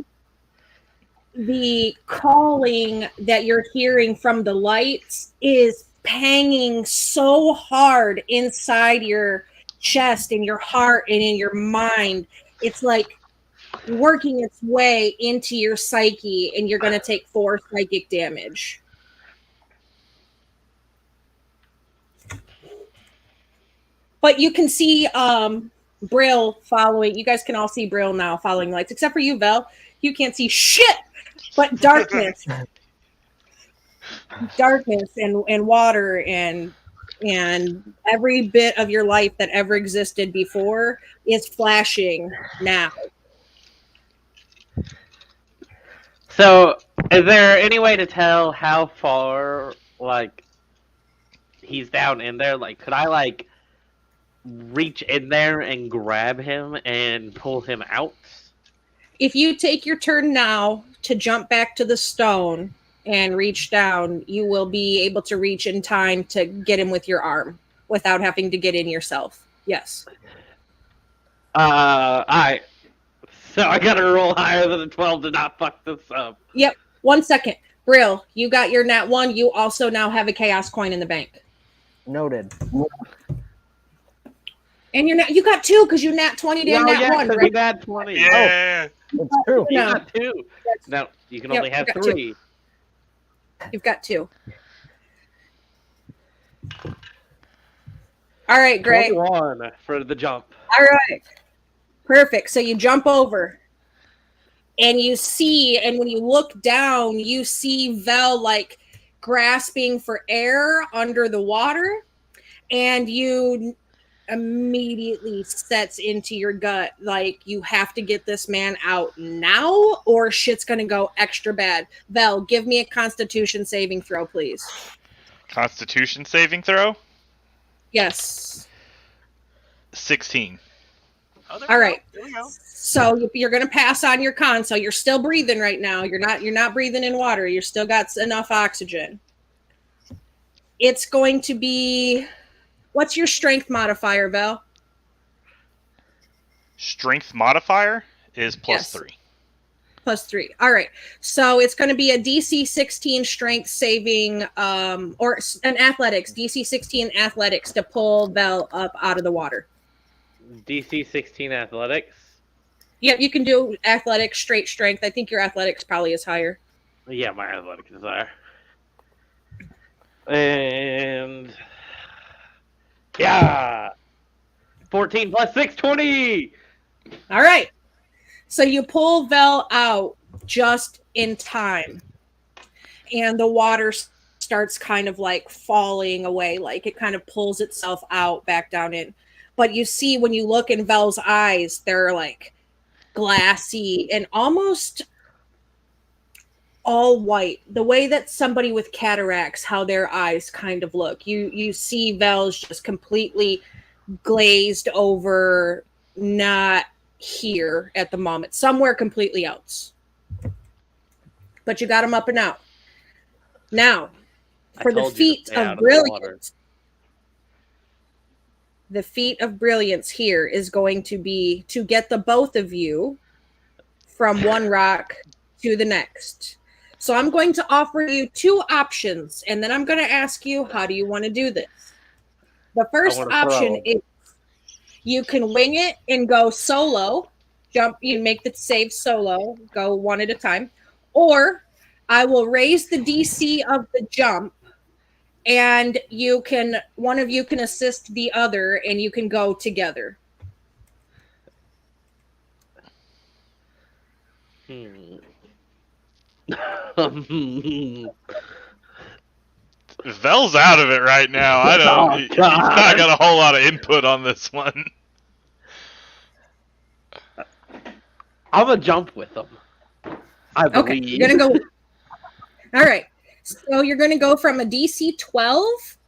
the calling that you're hearing from the lights is panging so hard inside your chest and your heart and in your mind. It's like working its way into your psyche, and you're going to take 4 psychic damage. But you can see Brill following. You guys can all see Brill now following lights, except for you, Vel. You can't see shit, but darkness, darkness, and water, and every bit of your life that ever existed before is flashing now. So, is there any way to tell how far, like, he's down in there? Like, could I, like, reach in there and grab him and pull him out? If you take your turn now to jump back to the stone and reach down, you will be able to reach in time to get him with your arm without having to get in yourself. Yes. Alright. So I gotta roll higher than a 12 to not fuck this up. Yep. 1 second. Brill, you got your nat 1. You also now have a chaos coin in the bank. Noted. And you got 2 because you nat 20 to nat 1, right? right? Nat 20. Yeah. It's true. You No. got 2. No, you can Yep, only have you got 3. You've got 2. All right, great. 21 for the jump. All right. Perfect. So you jump over and you see, and when you look down, you see Vel like grasping for air under the water, and you immediately sets into your gut like you have to get this man out now or shit's gonna go extra bad. Vel, give me a Constitution saving throw, please. Constitution saving throw? Yes. 16. Oh, All right. There we go. So you're going to pass on your con. So you're still breathing right now. You're not breathing in water. You're still got enough oxygen. It's going to be, what's your strength modifier, Vel? Strength modifier is Yes. +3. +3. All right. So it's going to be a DC 16 strength saving, or an athletics, DC 16 athletics to pull Vel up out of the water. DC 16 athletics. Yeah, you can do athletics, straight strength. I think your athletics probably is higher. Yeah, my athletics is higher. And yeah, 14 plus 6, 20. All right. So you pull Vel out just in time. And the water starts kind of like falling away, like it kind of pulls itself out back down in. But you see when you look in Vel's eyes, they're like glassy and almost all white. The way that somebody with cataracts, how their eyes kind of look. You see Vel's just completely glazed over, not here at the moment, somewhere completely else. But you got him up and out. Now, for the feat of brilliance, the feat of brilliance here is going to be to get the both of you from one rock to the next. So I'm going to offer you 2 options, and then I'm going to ask you, how do you want to do this? The first option is you can wing it and go solo, jump, you make the save solo, go one at a time, or I will raise the DC of the jump, and you can, one of you can assist the other, and you can go together. Vel's out of it right now. I don't. He's not got a whole lot of input on this one. I'm gonna jump with them. I believe. Okay, you're gonna go. All right, so you're gonna go from a DC 12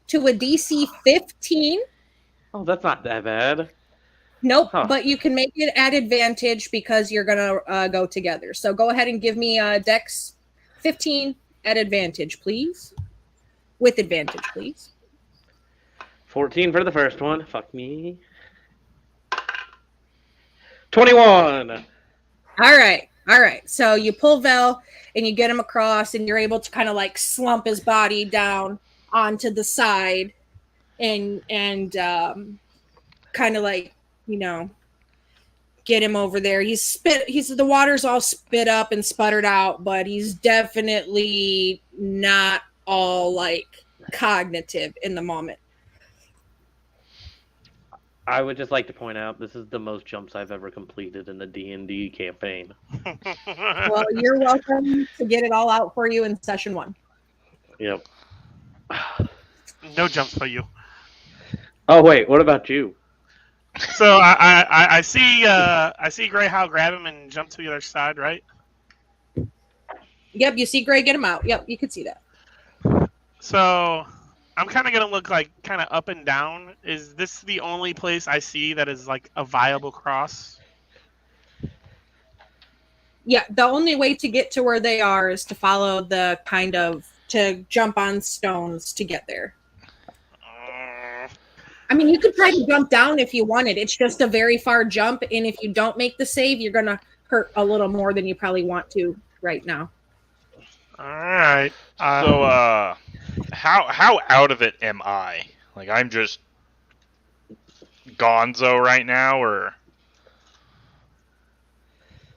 to a DC 15. Oh, that's not that bad. Nope, Huh. but you can make it at advantage because you're gonna go together. So go ahead and give me Dex 15 at advantage, please. With advantage, please. 14 for the first one. Fuck me. 21. All right. So you pull Vel and you get him across, and you're able to kind of like slump his body down onto the side, and kind of like, you know, get him over there. He's the water's all spit up and sputtered out, but he's definitely not all like cognitive in the moment. I would just like to point out this is the most jumps I've ever completed in a D&D campaign. Well, you're welcome to get it all out for you in session 1. Yep. No jumps by you. Oh wait, what about you? So I see Greyhound grab him and jump to the other side, right? Yep, you see Gray get him out. Yep, you could see that. So I'm kind of gonna look like kind of up and down. Is this the only place I see that is like a viable cross? Yeah, the only way to get to where they are is to follow the to jump on stones to get there. I mean, you could try to jump down if you wanted. It's just a very far jump, and if you don't make the save, you're gonna hurt a little more than you probably want to right now. All right. So, how out of it am I? Like, I'm just gonzo right now, or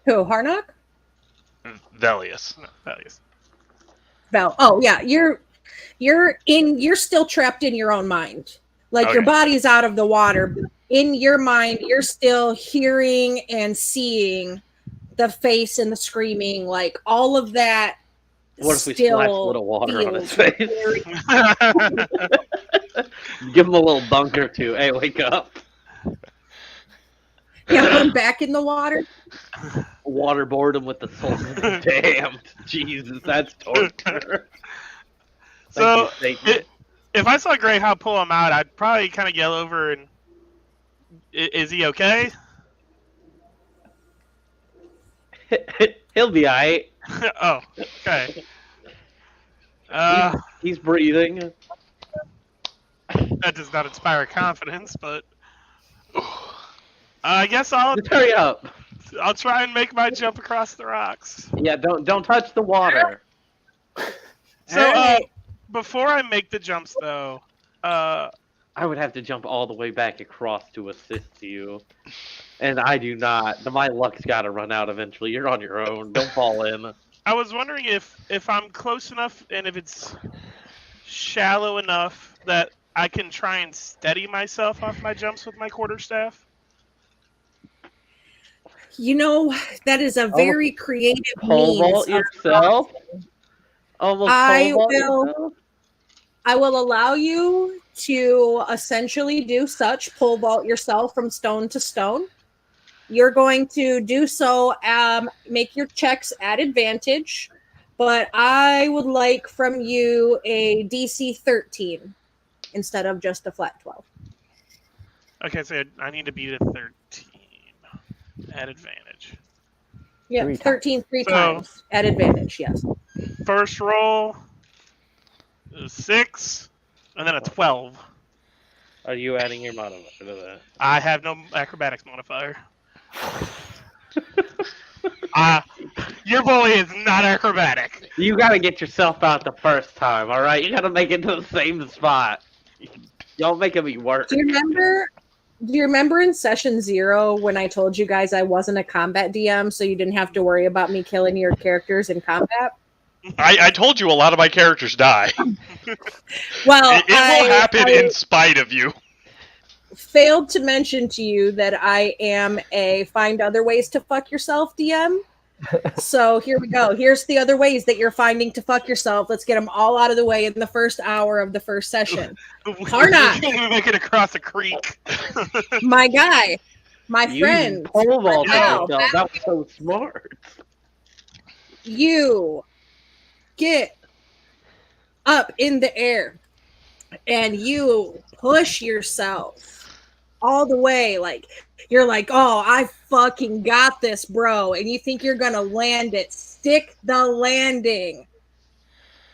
Who, Harnock? Velius? No, that is. Val. Oh yeah, you're still trapped in your own mind. Like your Okay. body's out of the water. But in your mind, you're still hearing and seeing the face and the screaming, like all of that. What if we still splash a little water on his feels face? very- Give him a little dunk or two. Hey, wake up. Yeah, put him back in the water. Waterboard him with the soul of the damned. Jesus, that's torture. So Thank you, Satan. if I saw Greyhound pull him out, I'd probably kind of yell over and, "Is he okay?" He'll be alright. Oh, okay. He's breathing. That does not inspire confidence, but I guess I'll Just hurry up. try and make my jump across the rocks. Yeah, don't touch the water. So before I make the jumps, though, I would have to jump all the way back across to assist you. And I do not. My luck's got to run out eventually. You're on your own. Don't fall in. I was wondering if I'm close enough and if it's shallow enough that I can try and steady myself off my jumps with my quarterstaff. You know, that is a very creative Pole means vault of yourself? Almost I pole vault will- yourself? I will allow you to essentially do such, pole vault yourself from stone to stone. You're going to do so, make your checks at advantage, but I would like from you a DC 13 instead of just a flat 12. Okay, so I need to beat a 13 at advantage. Yeah, 3 13 three So- times at advantage, yes. First roll is a 6, and then a 12. Are you adding your modifier to that? I have no acrobatics modifier. Your bully is not acrobatic. You gotta get yourself out the first time, alright? You gotta make it to the same spot. Don't make it be worse. Do you remember in session 0 when I told you guys I wasn't a combat DM, so you didn't have to worry about me killing your characters in combat? I told you a lot of my characters die. Well, It will happen in spite of you. failed to mention to you that I am a find other ways to fuck yourself DM. So here we go. Here's the other ways that you're finding to fuck yourself. Let's get them all out of the way in the first hour of the first session. We Harnock. can't even make it across a creek. My guy, my You friend, pole vaulted Wow, yourself. That was so smart. you get up in the air and you push yourself all the way, like you're like, oh, I fucking got this, bro, and you think you're gonna land it. Stick the landing,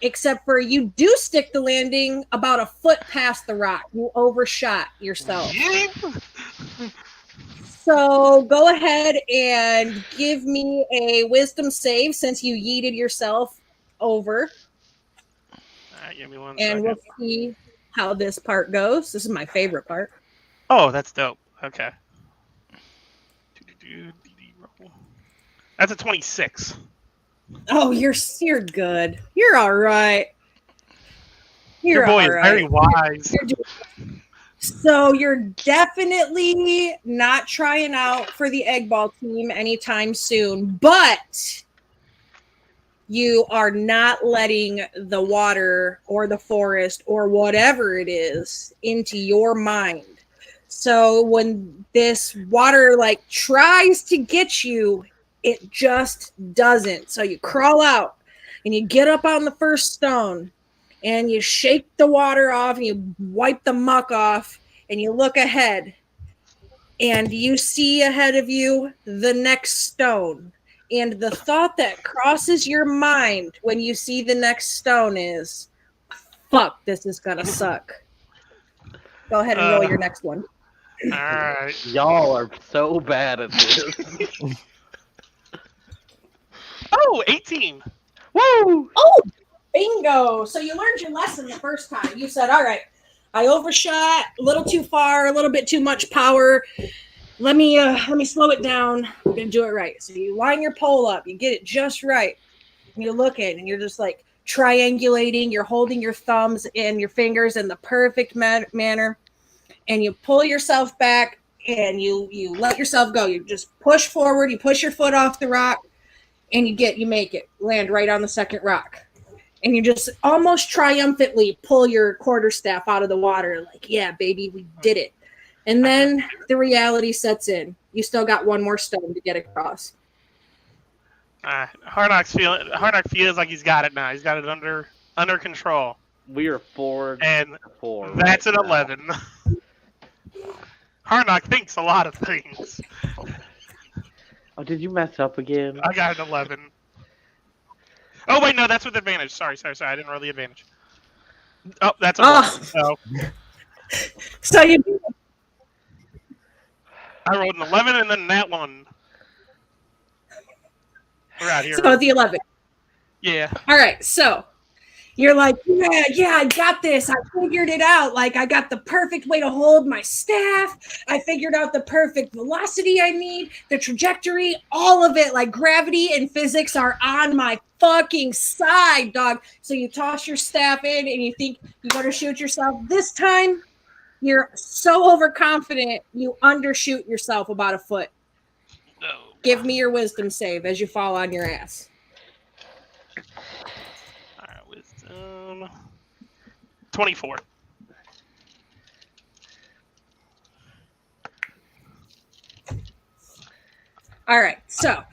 except for you do stick the landing about a foot past the rock. You overshot yourself. So go ahead and give me a wisdom save since you yeeted yourself over, Alright, give me one and second. we'll see how this part goes. This is my favorite part. Oh, that's dope. Okay. That's a 26. Oh, you're good. You're all right. You're Your boy all is right. very wise. You're doing- So you're definitely not trying out for the egg ball team anytime soon, but you are not letting the water or the forest or whatever it is into your mind. So when this water like tries to get you, it just doesn't. So you crawl out and you get up on the first stone and you shake the water off and you wipe the muck off and you look ahead and you see ahead of you the next stone. And the thought that crosses your mind when you see the next stone is, fuck, this is gonna suck. Go ahead and roll your next one. All right. Y'all are so bad at this. Oh, 18. Woo! Oh, bingo. So you learned your lesson the first time. You said, all right, I overshot a little too far, a little bit too much power. Let me slow it down. I'm gonna do it right. So you line your pole up, you get it just right. And you're looking and you're just like triangulating, you're holding your thumbs and your fingers in the perfect manner. And you pull yourself back and you let yourself go. You just push forward, you push your foot off the rock, and you make it land right on the second rock. And you just almost triumphantly pull your quarterstaff out of the water, like, yeah, baby, we did it. And then the reality sets in. You still got one more stone to get across. Harnock feels like he's got it now. He's got it under control. We are 4 And 4. that's right an now. 11. Harnock thinks a lot of things. Oh, did you mess up again? I got an 11. Oh, wait, no, that's with advantage. Sorry. I didn't roll the advantage. Oh, that's a 1. So So you I rolled an 11 and then that one. We're out here. so the 11. Yeah. All right, so you're like, yeah, I got this. I figured it out. Like, I got the perfect way to hold my staff. I figured out the perfect velocity I need, the trajectory, all of it. Like, gravity and physics are on my fucking side, dog. So you toss your staff in and you think you're going to shoot yourself. This time, you're so overconfident, you undershoot yourself about a foot. No. Give me your wisdom save as you fall on your ass. All right, wisdom. 24. All right, so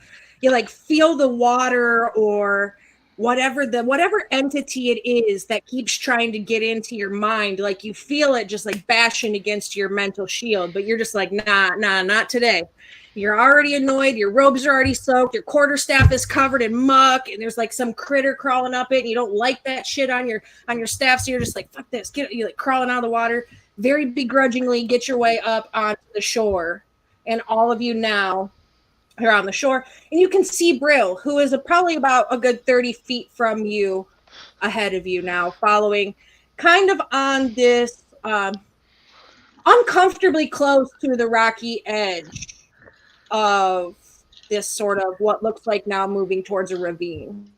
you like feel the water or whatever entity it is that keeps trying to get into your mind, like you feel it just like bashing against your mental shield, but you're just like, nah, not today. You're already annoyed, your robes are already soaked, your quarterstaff is covered in muck, and there's like some critter crawling up it, and you don't like that shit on your staff, so you're just like, fuck this, you're like crawling out of the water, very begrudgingly get your way up onto the shore, and all of you now are on the shore, and you can see Brill, who is probably about a good 30 feet from you, ahead of you now, following kind of on this uncomfortably close to the rocky edge of this sort of what looks like now moving towards a ravine.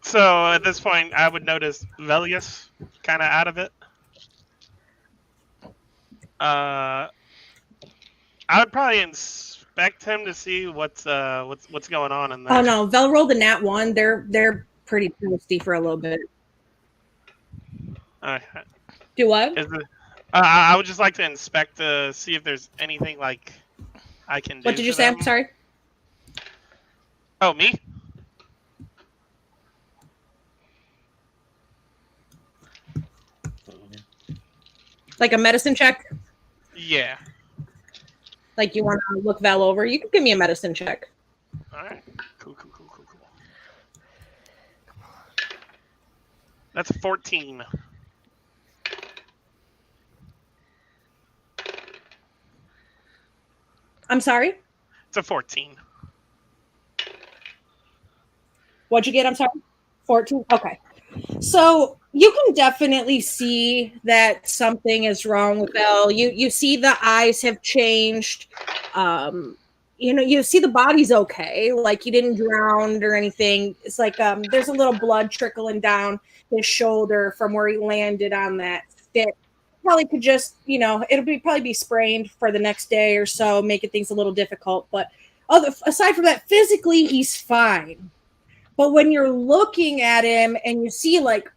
So at this point, I would notice Velius kind of out of it. I would probably inspect him to see what's going on in there. Oh no, Vel rolled a nat 1. They're pretty toasty for a little bit. Do what? I would just like to inspect to see if there's anything like I can do. What did you say? I'm sorry. Oh, me? Like a medicine check? Yeah. Like you want to look Vel over? You can give me a medicine check. All right. Cool. That's 14. I'm sorry? It's a 14. What'd you get? I'm sorry? 14? Okay. So you can definitely see that something is wrong with Vel. You see the eyes have changed. You see the body's okay. Like he didn't drown or anything. It's like there's a little blood trickling down his shoulder from where he landed on that stick. probably could just, probably be sprained for the next day or so, making things a little difficult. But aside from that, physically, he's fine. But when you're looking at him and you see, like,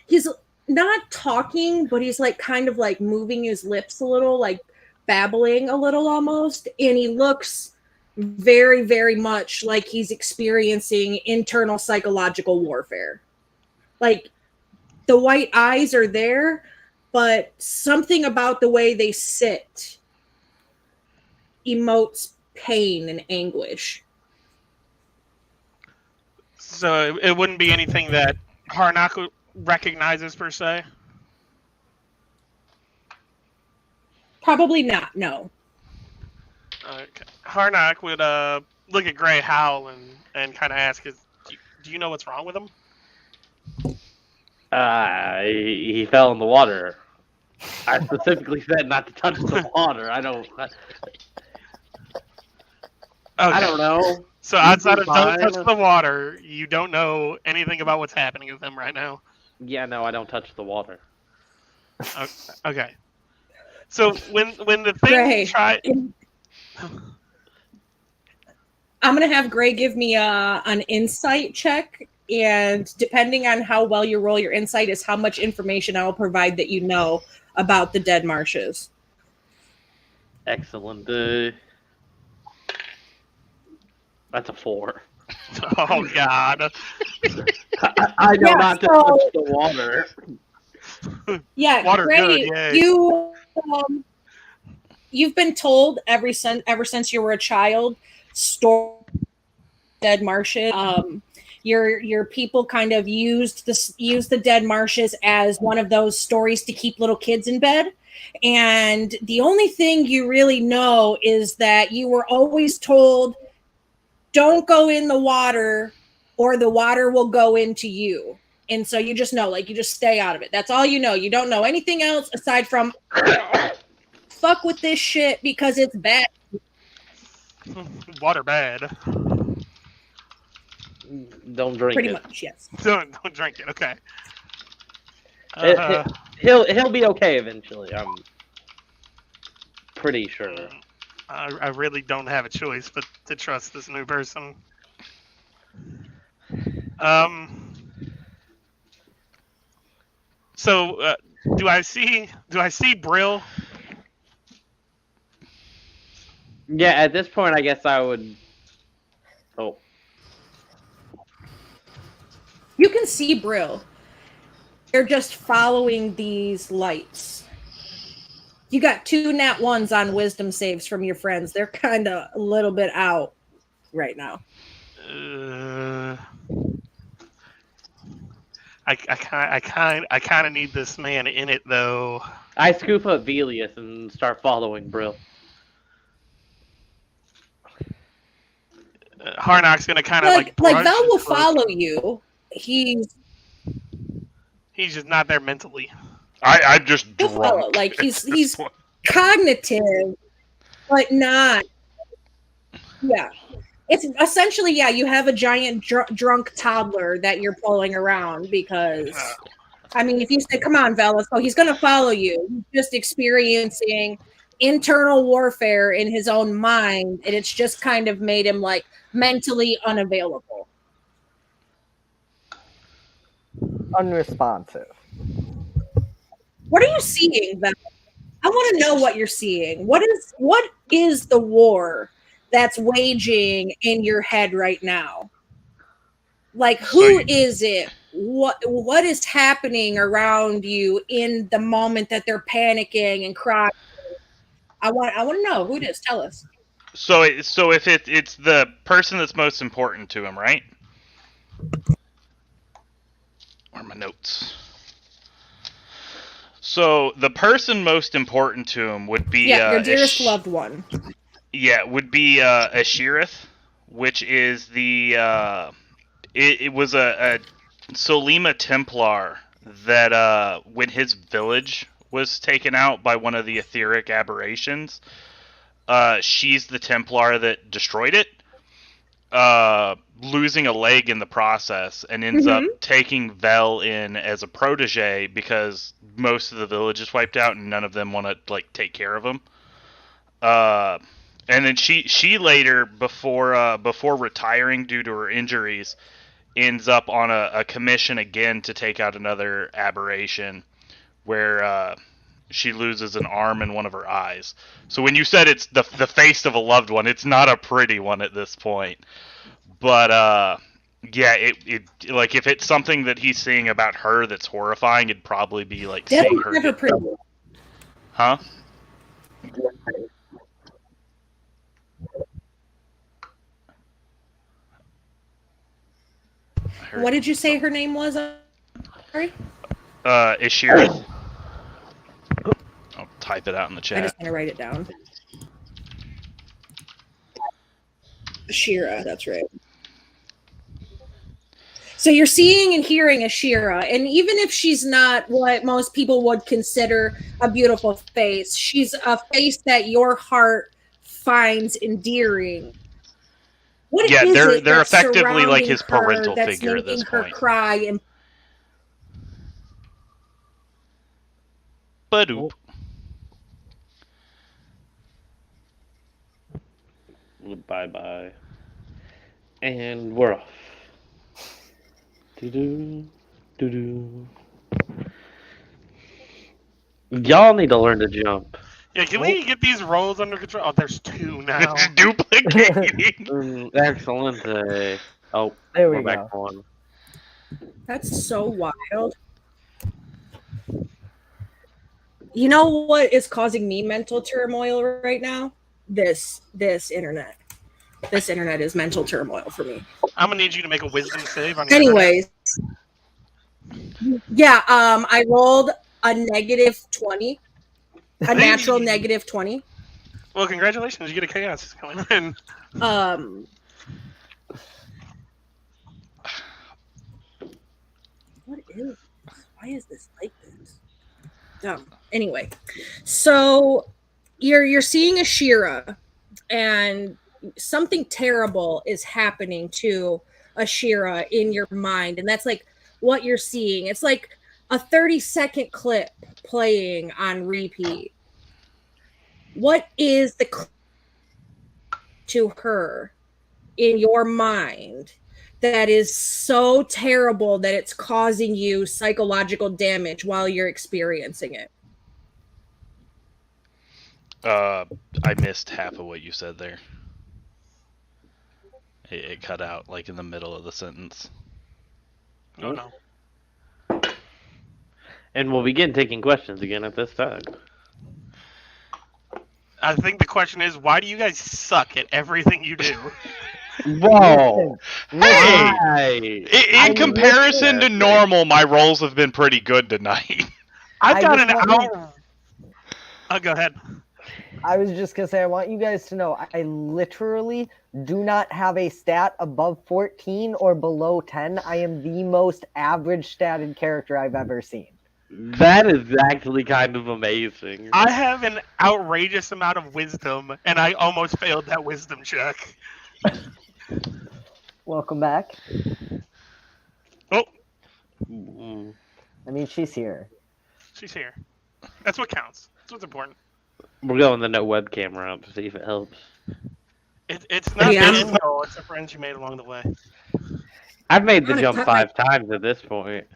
he's not talking, but he's, like, kind of, like, moving his lips a little, like, babbling a little almost. And he looks very, very much like he's experiencing internal psychological warfare. Like, the white eyes are there, but something about the way they sit emotes pain and anguish. So it wouldn't be anything that Harnack recognizes per se? Probably not, no. Okay. Harnack would look at Gray Howl and kind of ask, do you know what's wrong with him? He fell in the water. I specifically said not to touch the water. I don't know. So outside of don't touch the water, you don't know anything about what's happening with him right now? Yeah, no, I don't touch the water. Okay. So when the thing Gray, tried... I'm going to have Gray give me an insight check, and depending on how well you roll your insight is how much information I will provide that you know about the dead marshes. Excellent. That's a 4. Oh, God. I know not to touch the water. Yeah, Water Gray, good, yay. You've been told ever since you were a child, story dead marshes. Your people kind of used the dead marshes as one of those stories to keep little kids in bed. And the only thing you really know is that you were always told, don't go in the water or the water will go into you. And so you just know, like, you just stay out of it. That's all you know. You don't know anything else aside from fuck with this shit because it's bad. Water bad. Don't drink Pretty it. much, yes. Don't drink it. Okay. He'll be okay eventually. I'm pretty sure. I really don't have a choice but to trust this new person. So do I see Brill? Yeah, at this point, I guess I would. Oh. You can see Brill. They're just following these lights. You got 2 nat 1s on wisdom saves from your friends. They're kind of a little bit out right now. I kind of need this man in it though. I scoop up Velius and start following Brill. Harnack's gonna kind of like Val will follow you. He's just not there mentally. I'm just he'll drunk. follow. Like he's cognitive, but not. Yeah, it's essentially you have a giant drunk toddler that you're pulling around because. I mean, if you say, "Come on, Val, let's go," he's gonna follow you. He's just experiencing internal warfare in his own mind, and it's just kind of made him like mentally unavailable. Unresponsive. What are you seeing, Val? I want to know what you're seeing. What is the war that's waging in your head right now? Like, who is it? What is happening around you in the moment that they're panicking and crying? I want to know who it is. Tell us. So if it's the person that's most important to him, right? Where are my notes? So the person most important to him would be your dearest loved one. Yeah, would be Ashirith, which is the it was a Solima Templar that when his village was taken out by one of the etheric aberrations, she's the Templar that destroyed it. losing a leg in the process and ends up taking Vel in as a protege because most of the village is wiped out and none of them want to like take care of him. And then she later, before retiring due to her injuries, ends up on a commission again to take out another aberration where she loses an arm and one of her eyes. So when you said it's the face of a loved one, it's not a pretty one at this point. But yeah, it like if it's something that he's seeing about her that's horrifying, it'd probably be like That seeing was her. never pretty. Huh? What did you say her name was? Sorry? Ishira. I'll type it out in the I chat. just want to write it down. Shira, that's right. So you're seeing and hearing Ashira, and even if she's not what most people would consider a beautiful face, she's a face that your heart finds endearing. What Yeah, is they're it they're that's effectively like surrounding his her parental that's figure at making this her point. cry and Badoop. Bye-bye. And we're off. Doo-doo. Doo-doo. Y'all need to learn to jump. Yeah, can we get these rolls under control? Oh, there's two now. It's duplicating. Excellent. Oh, There we we're back go. on. that's so wild. You know what is causing me mental turmoil right now? This internet. This internet is mental turmoil for me. I'm gonna need you to make a wisdom save on your internet. Anyways, yeah, I rolled a -20, a natural -20. Well, congratulations, you get a chaos going in. What is? Why is this like this? Dumb. Anyway, so you're seeing Ashira, and something terrible is happening to Ashira in your mind, and that's like what you're seeing. It's like a 30-second clip playing on repeat. What is the to her in your mind that is so terrible that it's causing you psychological damage while you're experiencing it? I missed half of what you said there. It cut out like in the middle of the sentence. Oh no. And we'll begin taking questions again at this time. I think the question is, why do you guys suck at everything you do? Whoa! Hey! In comparison to normal, my rolls have been pretty good tonight. I've got an hour. Oh, go ahead. I was just going to say, I want you guys to know, I literally do not have a stat above 14 or below 10. I am the most average statted character I've ever seen. That is actually kind of amazing. I have an outrageous amount of wisdom, and I almost failed that wisdom check. Welcome back. Oh, I mean, she's here. she's here. That's what counts. That's what's important. We're going the no webcam route to see if it helps. It's not Yeah. the end goal. It's the friends you made along the way. I've made the I'm jump gonna 5 times at this point.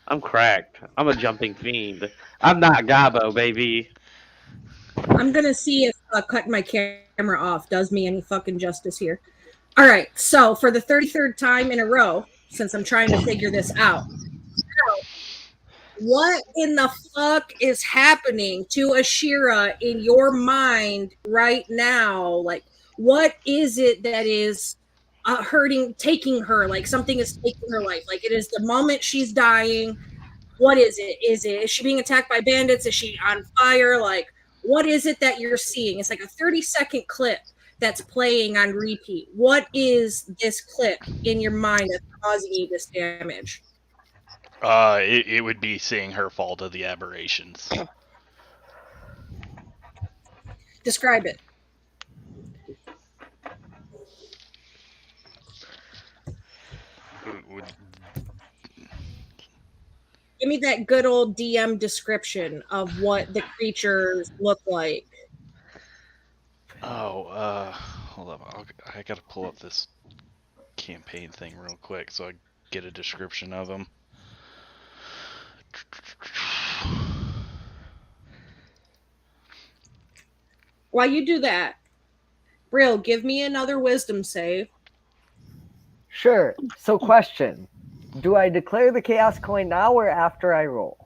I'm cracked. I'm a jumping fiend. I'm not Gabo, baby. I'm gonna see if cutting my camera off does me any fucking justice here. All right, so for the 33rd time in a row, since I'm trying to figure this out, what in the fuck is happening to Ashira in your mind right now? Like, what is it that is taking her? Like, something is taking her life. Like, it is the moment she's dying. What is it? Is she being attacked by bandits? Is she on fire? Like, what is it that you're seeing? It's like a 30-second clip that's playing on repeat. What is this clip in your mind that's causing you this damage? It would be seeing her fall to the aberrations. Describe it. Give me that good old DM description of what the creatures look like. Hold up. I gotta pull up this campaign thing real quick so I get a description of them. While you do that, Brill, give me another wisdom save. Sure. So, question: do I declare the chaos coin now or after I roll?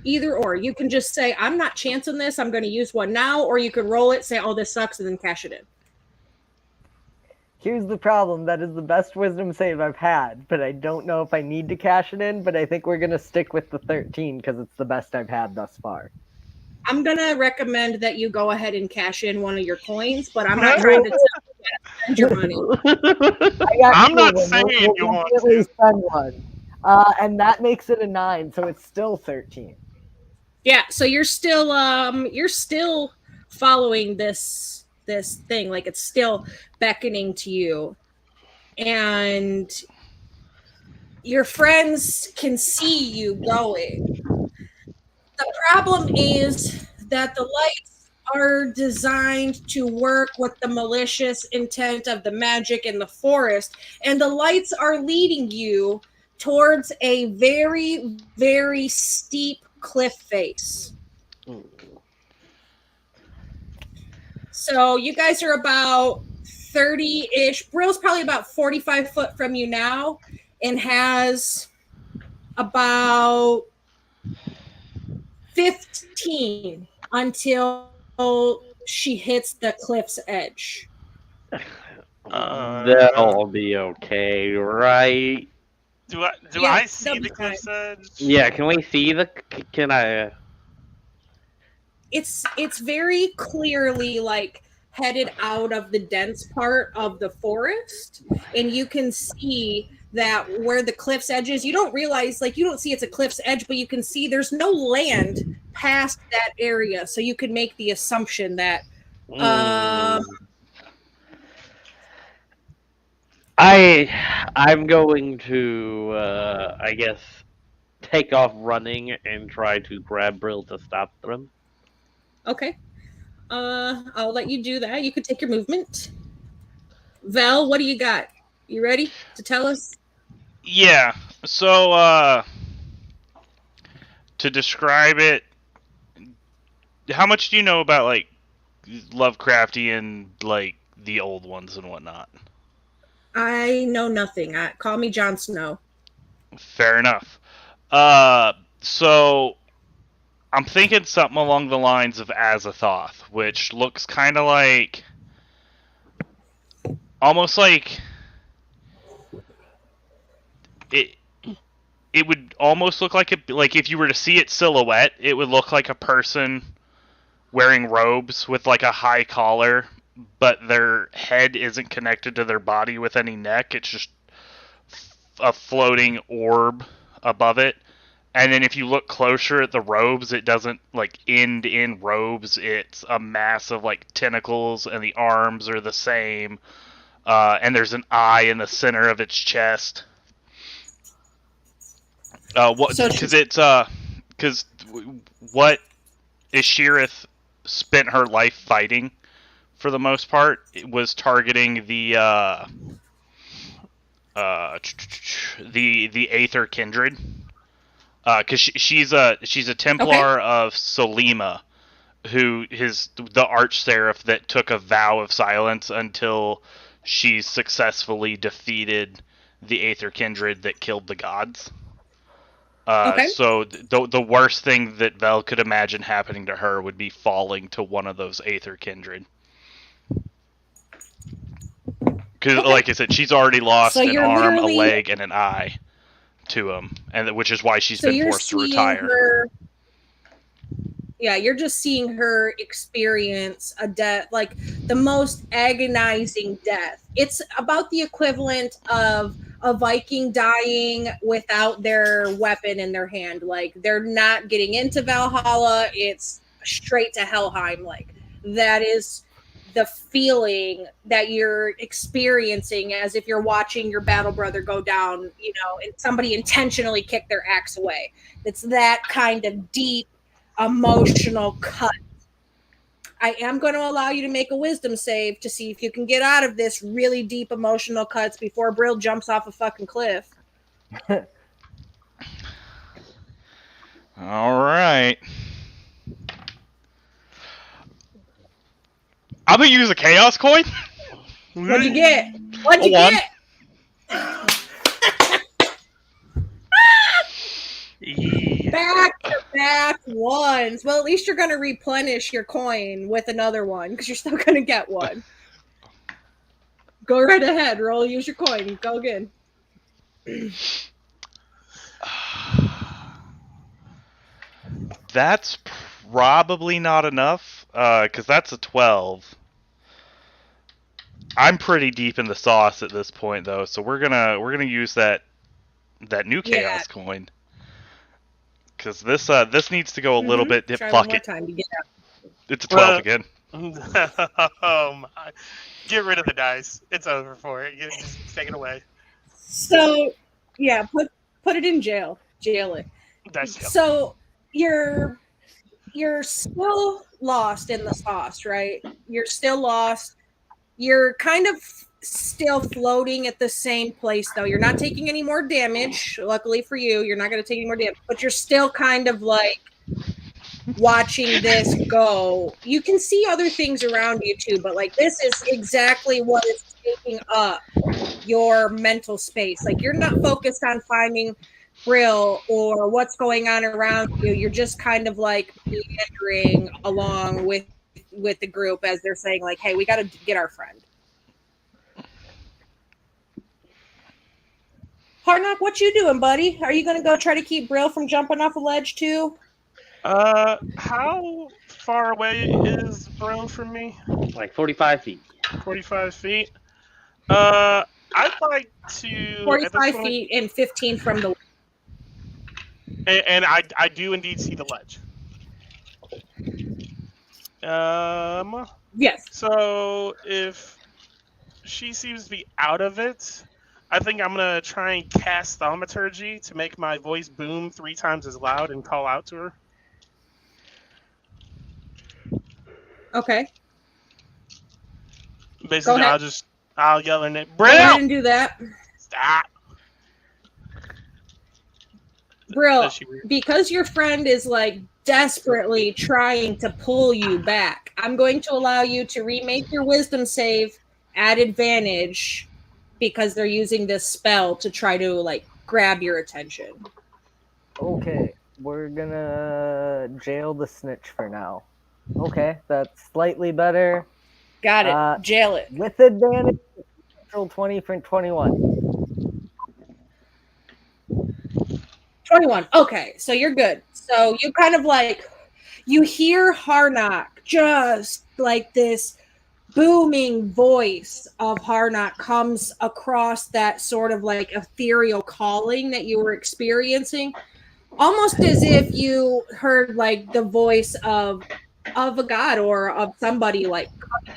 Either or. You can just say, I'm not chancing this, I'm going to use one now, or you can roll it, say, oh, this sucks, and then cash it in. Here's the problem. That is the best wisdom save I've had, but I don't know if I need to cash it in, but I think we're going to stick with the 13 because it's the best I've had thus far. I'm going to recommend that you go ahead and cash in one of your coins, but I'm not trying to tell you to spend your money. I'm not saying you want to. Spend one. And that makes it a 9, so it's still 13. Yeah, so you're still following this thing, like it's still beckoning to you, and your friends can see you going. The problem is that the lights are designed to work with the malicious intent of the magic in the forest, and the lights are leading you towards a very, very steep cliff face. So you guys are about 30-ish. Brill's probably about 45 foot from you now and has about 15 until she hits the cliff's edge. That'll be okay, right? Do Yeah, I see that'll the be fine. cliff's edge? Yeah, can we see the... Can I... It's very clearly like headed out of the dense part of the forest, and you can see that where the cliff's edge is, you don't realize, like, you don't see it's a cliff's edge, but you can see there's no land past that area, so you could make the assumption that I'm going to I guess take off running and try to grab Brill to stop them. Okay. I'll let you do that. You can take your movement. Val, what do you got? You ready to tell us? Yeah. So, to describe it, how much do you know about, like, Lovecraftian, like, the old ones and whatnot? I know nothing. Call me Jon Snow. Fair enough. So I'm thinking something along the lines of Azathoth, which looks kind of like, almost like it. It would almost look like if you were to see its silhouette, it would look like a person wearing robes with like a high collar, but their head isn't connected to their body with any neck. It's just a floating orb above it. And then if you look closer at the robes, it doesn't like end in robes. It's a mass of like tentacles, and the arms are the same. And there's an eye in the center of its chest. Because what Ishirith spent her life fighting, for the most part, it was targeting the Aether Kindred. Because she's a Templar of Solima, who is the Archseraph that took a vow of silence until she successfully defeated the Aether Kindred that killed the gods. So the worst thing that Vel could imagine happening to her would be falling to one of those Aether Kindred. Because, like I said, she's already lost an arm, a leg, and an eye to him, and which is why she's been forced to retire. Yeah, you're just seeing her experience a death, like the most agonizing death. It's about the equivalent of a Viking dying without their weapon in their hand. Like, they're not getting into Valhalla, it's straight to Helheim. Like, that is the feeling that you're experiencing as if you're watching your battle brother go down, and somebody intentionally kick their axe away. It's that kind of deep emotional cut. I am going to allow you to make a wisdom save to see if you can get out of this really deep emotional cuts before Brill jumps off a fucking cliff. All right. I'm gonna use a chaos coin. What'd you get? What'd you One. get? Yeah. Back-to-back ones. Well, at least you're going to replenish your coin with another one because you're still going to get one. Go right ahead. Roll. Use your coin. Go again. That's probably not enough, because that's a 12. I'm pretty deep in the sauce at this point, though, so we're gonna use that new chaos coin, because this needs to go a little bit. Try Fuck one more it. time to get out. It's a 12 again. Oh my! Get rid of the dice. It's over for it. Just take it away. So, yeah, put it in jail. Jail it. So you're still lost in the sauce, right? You're still lost. You're kind of still floating at the same place, though. You're not taking any more damage. Luckily for you, you're not going to take any more damage. But you're still kind of like watching this go. You can see other things around you, too. But, like, this is exactly what is taking up your mental space. Like, you're not focused on finding Brill or what's going on around you. You're just kind of, like, meandering along with the group as they're saying, like, hey, we got to get our friend. Harnock, what you doing, buddy? Are you going to go try to keep Brill from jumping off a ledge, too? How far away is Brill from me? Like 45 feet. 45 feet? I'd like to... 45 feet and 15 from the... And I do indeed see the ledge. Yes. So if she seems to be out of it, I think I'm gonna try and cast thaumaturgy to make my voice boom 3 times as loud and call out to her. Okay. Basically, I'll yell her name. Brill! Go ahead and do that. Stop. Brill, because your friend is like desperately trying to pull you back, I'm going to allow you to remake your wisdom save at advantage because they're using this spell to try to like grab your attention. Okay, we're gonna jail the snitch for now. Okay, that's slightly better. Got it. Jail it. With advantage, roll 20 for 21. 21. Okay, so you're good. So you kind of like, you hear Harnock, just like this booming voice of Harnock comes across that sort of like ethereal calling that you were experiencing, almost as if you heard like the voice of a god or of somebody like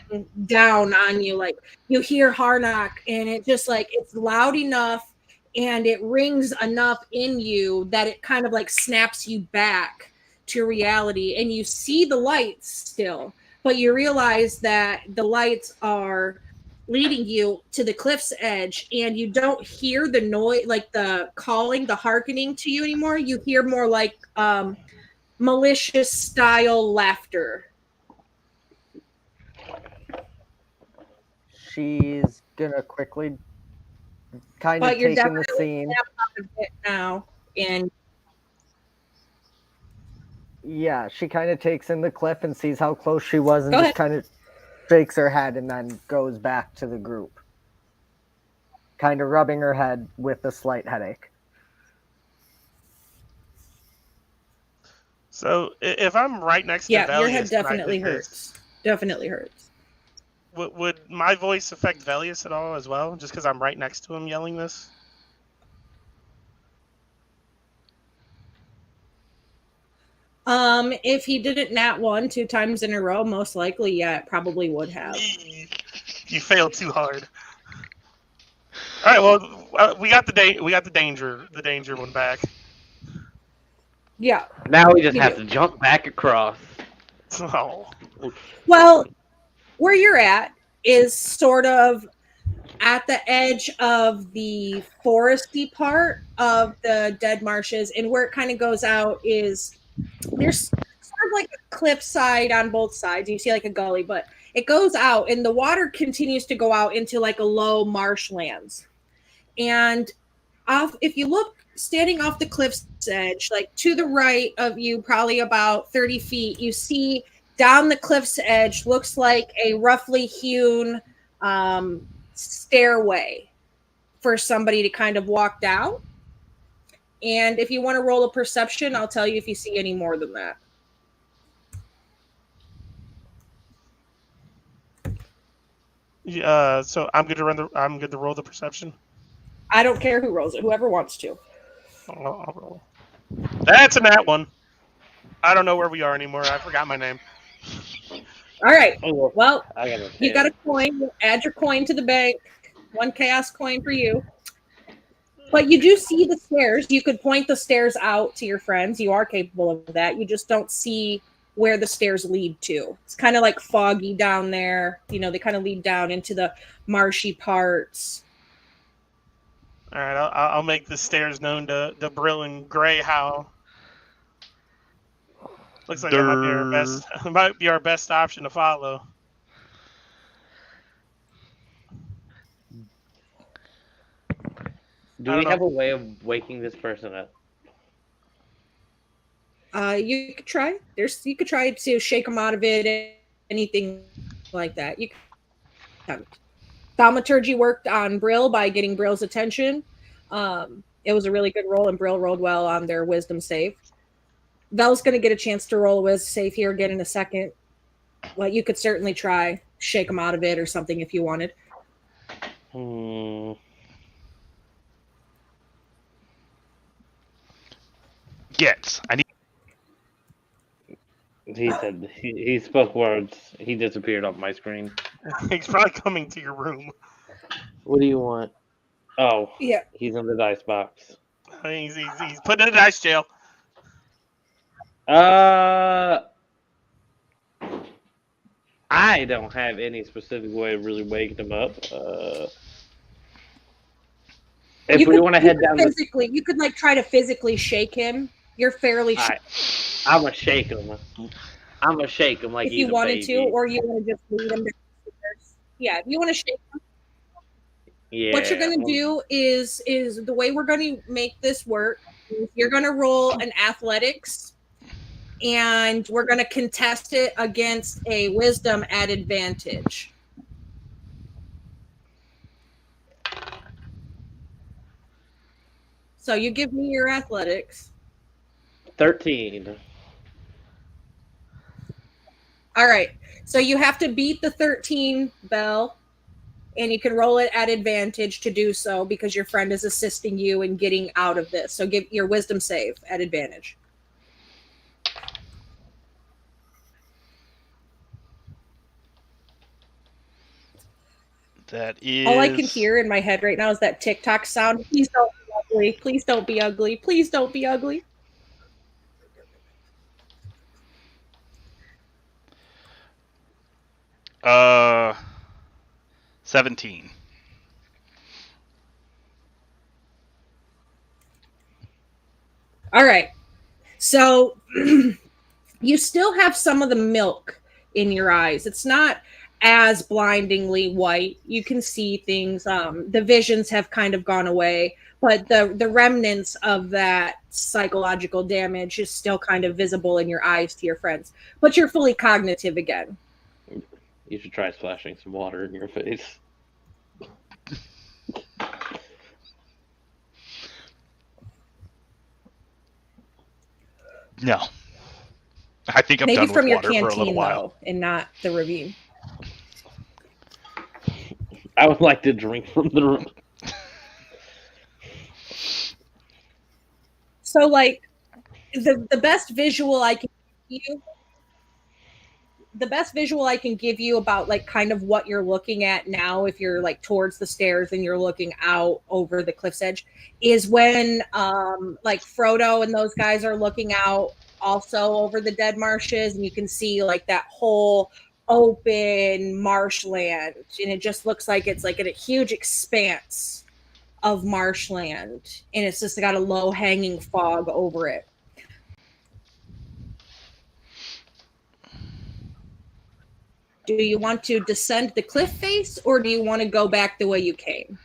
coming down on you. Like you hear Harnock and it just like, it's loud enough and it rings enough in you that it kind of like snaps you back to reality, and you see the lights still, but you realize that the lights are leading you to the cliff's edge, and you don't hear the noise, like the calling, the hearkening to you anymore. You hear more like malicious style laughter. She's gonna quickly kind of take in the scene now, and yeah, she kind of takes in the cliff and sees how close she was and just kind of shakes her head and then goes back to the group, kind of rubbing her head with a slight headache. So if I'm right next to Velius, your head definitely hurts. Definitely hurts. Would my voice affect Velius at all as well, just because I'm right next to him yelling this? If he didn't nat 1 2 times in a row, most likely, yeah, it probably would have. You failed too hard. All right, well, we got the danger one back. Yeah. Now we just You have do. to jump back across. Oh, Well, where you're at is sort of at the edge of the foresty part of the dead marshes, and where it kind of goes out is there's sort of like a cliffside on both sides. You see like a gully, but it goes out, and the water continues to go out into like a low marshlands. And off, if you look standing off the cliff's edge, like to the right of you, probably about 30 feet, you see down the cliff's edge looks like a roughly hewn stairway for somebody to kind of walk down. And if you want to roll a perception, I'll tell you if you see any more than that. so I'm good to roll the perception. I don't care who rolls it, whoever wants to. I'll roll. That's a nat 1. I don't know where we are anymore. I forgot my name. All right. Oh, Well, I got a you got a coin. Add your coin to the bank. 1 chaos coin for you. But you do see the stairs. You could point the stairs out to your friends. You are capable of that. You just don't see where the stairs lead to. It's kind of like foggy down there. You know, they kind of lead down into the marshy parts. All right, I'll make the stairs known to Brill and Greyhound. Looks like that might be our best option to follow. Do we have a way of waking this person up? You could try. You could try to shake them out of it, anything like that. You can. Thaumaturgy worked on Brill by getting Brill's attention. It was a really good roll, and Brill rolled well on their wisdom save. Vel's going to get a chance to roll a wisdom save here again in a second. Well, you could certainly try shake them out of it or something if you wanted. Yes, I need. He said he spoke words. He disappeared off my screen. He's probably coming to your room. What do you want? Oh, Yeah. He's in the dice box. He's put in a dice jail. I don't have any specific way of really waking him up. If we want to head down, you could like try to physically shake him. You're fairly. I'm gonna shake him. I'm gonna shake him like if you wanted to, or you want to just lead him downstairs. Yeah, if you want to shake him. Yeah. What you're gonna do is the way we're gonna make this work. You're gonna roll an athletics, and we're gonna contest it against a wisdom at advantage. So you give me your athletics. 13. All right. So you have to beat the 13, Belle, and you can roll it at advantage to do so because your friend is assisting you in getting out of this. So give your wisdom save at advantage. That is. All I can hear in my head right now is that TikTok sound. Please don't be ugly. Please don't be ugly. Please don't be ugly. Uh, 17. All right. So you still have some of the milk in your eyes. It's not as blindingly white. You can see things. The visions have kind of gone away, but the remnants of that psychological damage is still kind of visible in your eyes to your friends. But you're fully cognitive again. You should try splashing some water in your face. No. I think I'm Maybe done from with your water for a little canteen, while. though, and not the ravine. I would like to drink from the room. So, like, the best visual I can you, the best visual I can give you about like kind of what you're looking at now, if you're like towards the stairs and you're looking out over the cliff's edge, is when like Frodo and those guys are looking out also over the dead marshes, and you can see like that whole open marshland, and it just looks like it's like a huge expanse of marshland, and it's just got a low hanging fog over it. Do you want to descend the cliff face, or do you want to go back the way you came?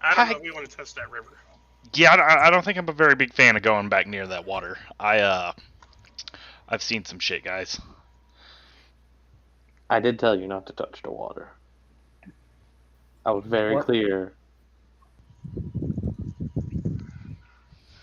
I don't know if we want to test that river. Yeah, I don't think I'm a very big fan of going back near that water. I've seen some shit, guys. I did tell you not to touch the water. I was very clear.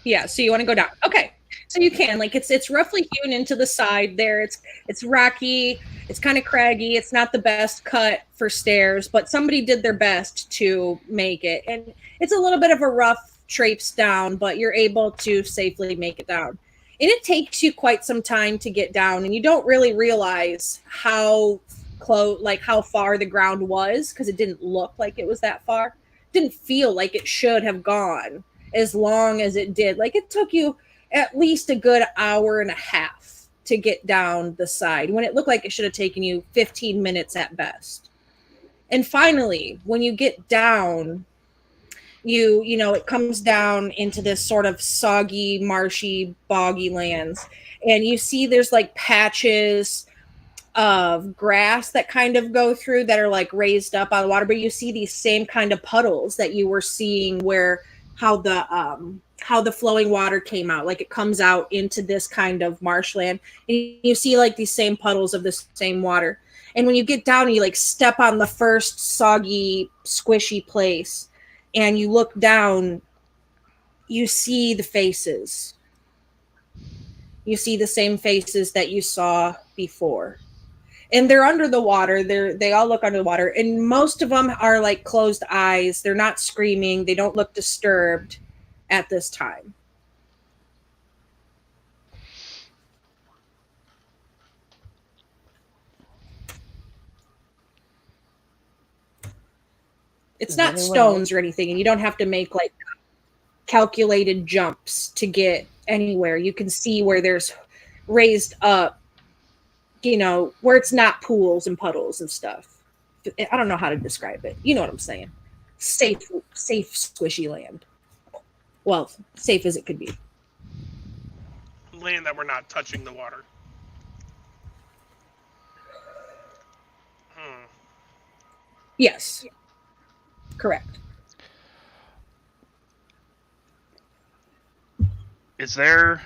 Yeah, so you want to go down. Okay. So you can, like, it's roughly hewn into the side there. It's rocky, it's kind of craggy, it's not the best cut for stairs, but somebody did their best to make it. And it's a little bit of a rough traipse down, but you're able to safely make it down. And it takes you quite some time to get down, and you don't really realize how close, like how far the ground was, because it didn't look like it was that far. It didn't feel like it should have gone as long as it did. Like it took you at least a good hour and a half to get down the side, when it looked like it should have taken you 15 minutes at best. And finally, when you get down, you know, it comes down into this sort of soggy, marshy, boggy lands. And you see there's like patches of grass that kind of go through that are like raised up out of the water, but you see these same kind of puddles that you were seeing where how the flowing water came out. Like it comes out into this kind of marshland, and you see like these same puddles of the same water. And when you get down and you like step on the first soggy, squishy place and you look down, you see the faces. You see the same faces that you saw before. And they're under the water. They all look under the water. And most of them are like closed eyes. They're not screaming. They don't look disturbed at this time. It's not stones or anything, and you don't have to make like calculated jumps to get anywhere. You can see where there's raised up, you know, where it's not pools and puddles and stuff. I don't know how to describe it. You know what I'm saying. Safe, squishy land. Well, safe as it could be. Land that we're not touching the water. Yes. Correct. Is there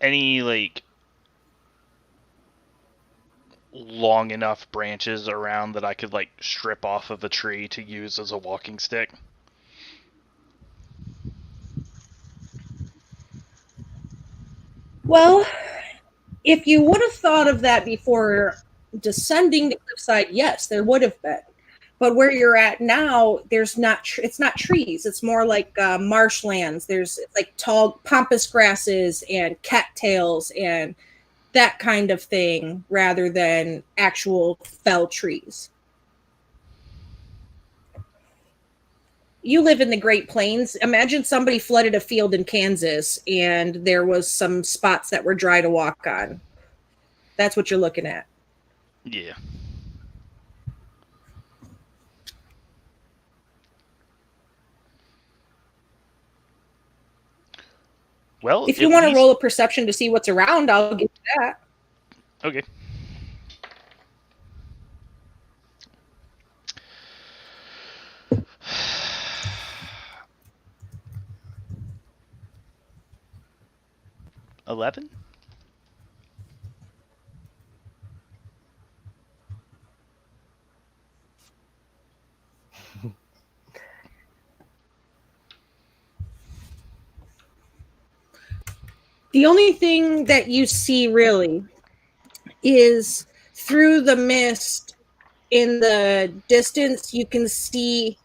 any like long enough branches around that I could like strip off of a tree to use as a walking stick? Well, if you would have thought of that before descending the cliffside, yes, there would have been. But where you're at now, there's not. It's not trees. It's more like marshlands. There's like tall, pompous grasses and cattails and that kind of thing, rather than actual fell trees. You live in the Great Plains. Imagine somebody flooded a field in Kansas and there was some spots that were dry to walk on. That's what you're looking at. Yeah. Well, if you want to roll a perception to see what's around, I'll give you that. Okay. $11? The only thing that you see really is through the mist in the distance. You can see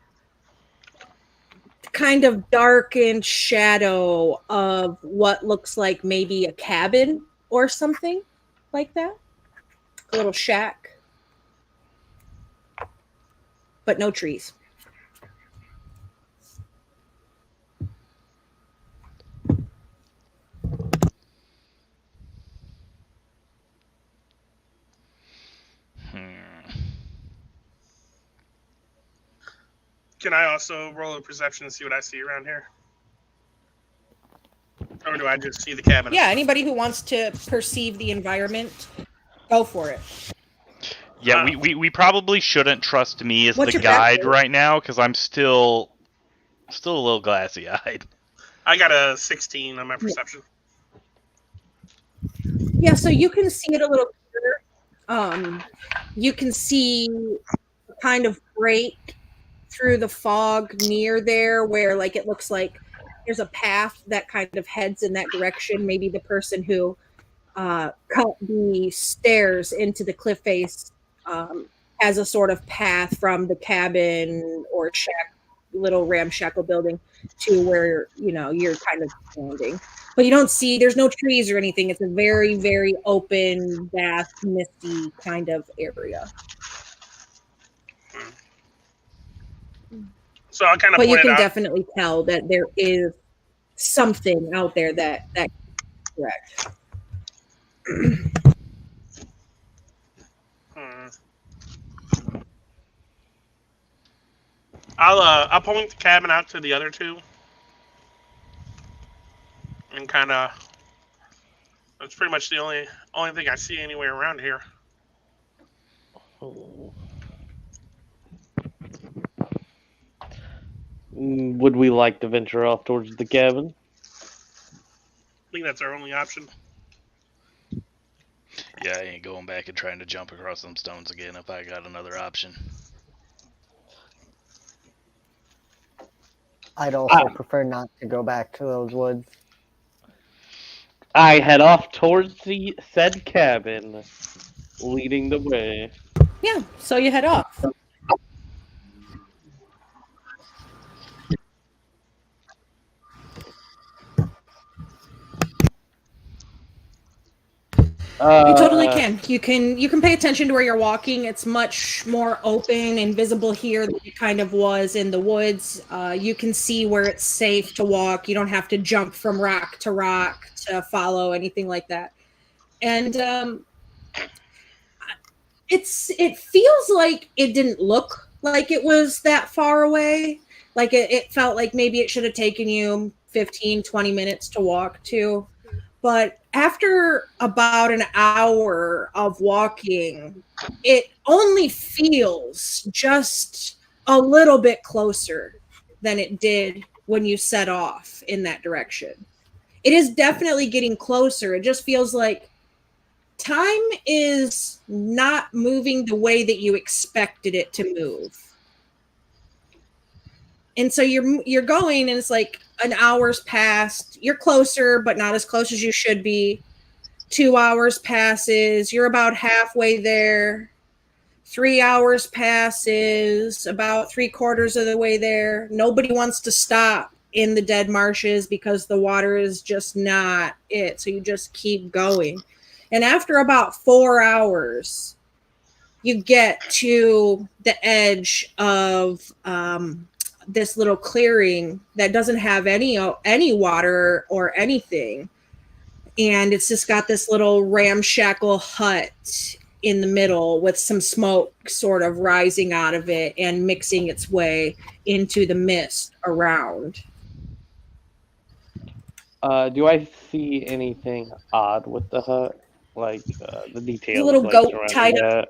kind of darkened shadow of what looks like maybe a cabin or something like that. A little shack. But no trees. Can I also roll a perception and see what I see around here? Or do I just see the cabin? Yeah, anybody who wants to perceive the environment, go for it. Yeah, we probably shouldn't trust me as What's the your guide background? right now because I'm still a little glassy eyed. I got a 16 on my perception. Yeah, so you can see it a little clearer. You can see kind of break through the fog near there where like it looks like there's a path that kind of heads in that direction. Maybe the person who cut the stairs into the cliff face has a sort of path from the cabin or shack, little ramshackle building to where, you know, you're kind of standing. But you don't see, there's no trees or anything. It's a very, very open, vast, misty kind of area. So I kind of But you point can out. definitely tell that there is something out there that correct. I'll point the cabin out to the other two, and kind of. That's pretty much the only thing I see anywhere around here. Would we like to venture off towards the cabin? I think that's our only option. Yeah, I ain't going back and trying to jump across them stones again if I got another option. I'd also prefer not to go back to those woods. I head off towards the said cabin, leading the way. Yeah, so you head off. You totally can. You can pay attention to where you're walking. It's much more open and visible here than it kind of was in the woods. You can see where it's safe to walk. You don't have to jump from rock to follow anything like that. And it feels like it didn't look like it was that far away. Like it felt like maybe it should have taken you 15, 20 minutes to walk to. But after about an hour of walking, it only feels just a little bit closer than it did when you set off in that direction. It is definitely getting closer. It just feels like time is not moving the way that you expected it to move. And so you're going and it's like an hour's passed. You're closer, but not as close as you should be. 2 hours passes. You're about halfway there. 3 hours passes, about 3/4 of the way there. Nobody wants to stop in the dead marshes because the water is just not it. So you just keep going. And after about 4 hours, you get to the edge of this little clearing that doesn't have any water or anything. And it's just got this little ramshackle hut in the middle with some smoke sort of rising out of it and mixing its way into the mist around. Do I see anything odd with the hut? Like the details? A little like, goat surrounding tied up.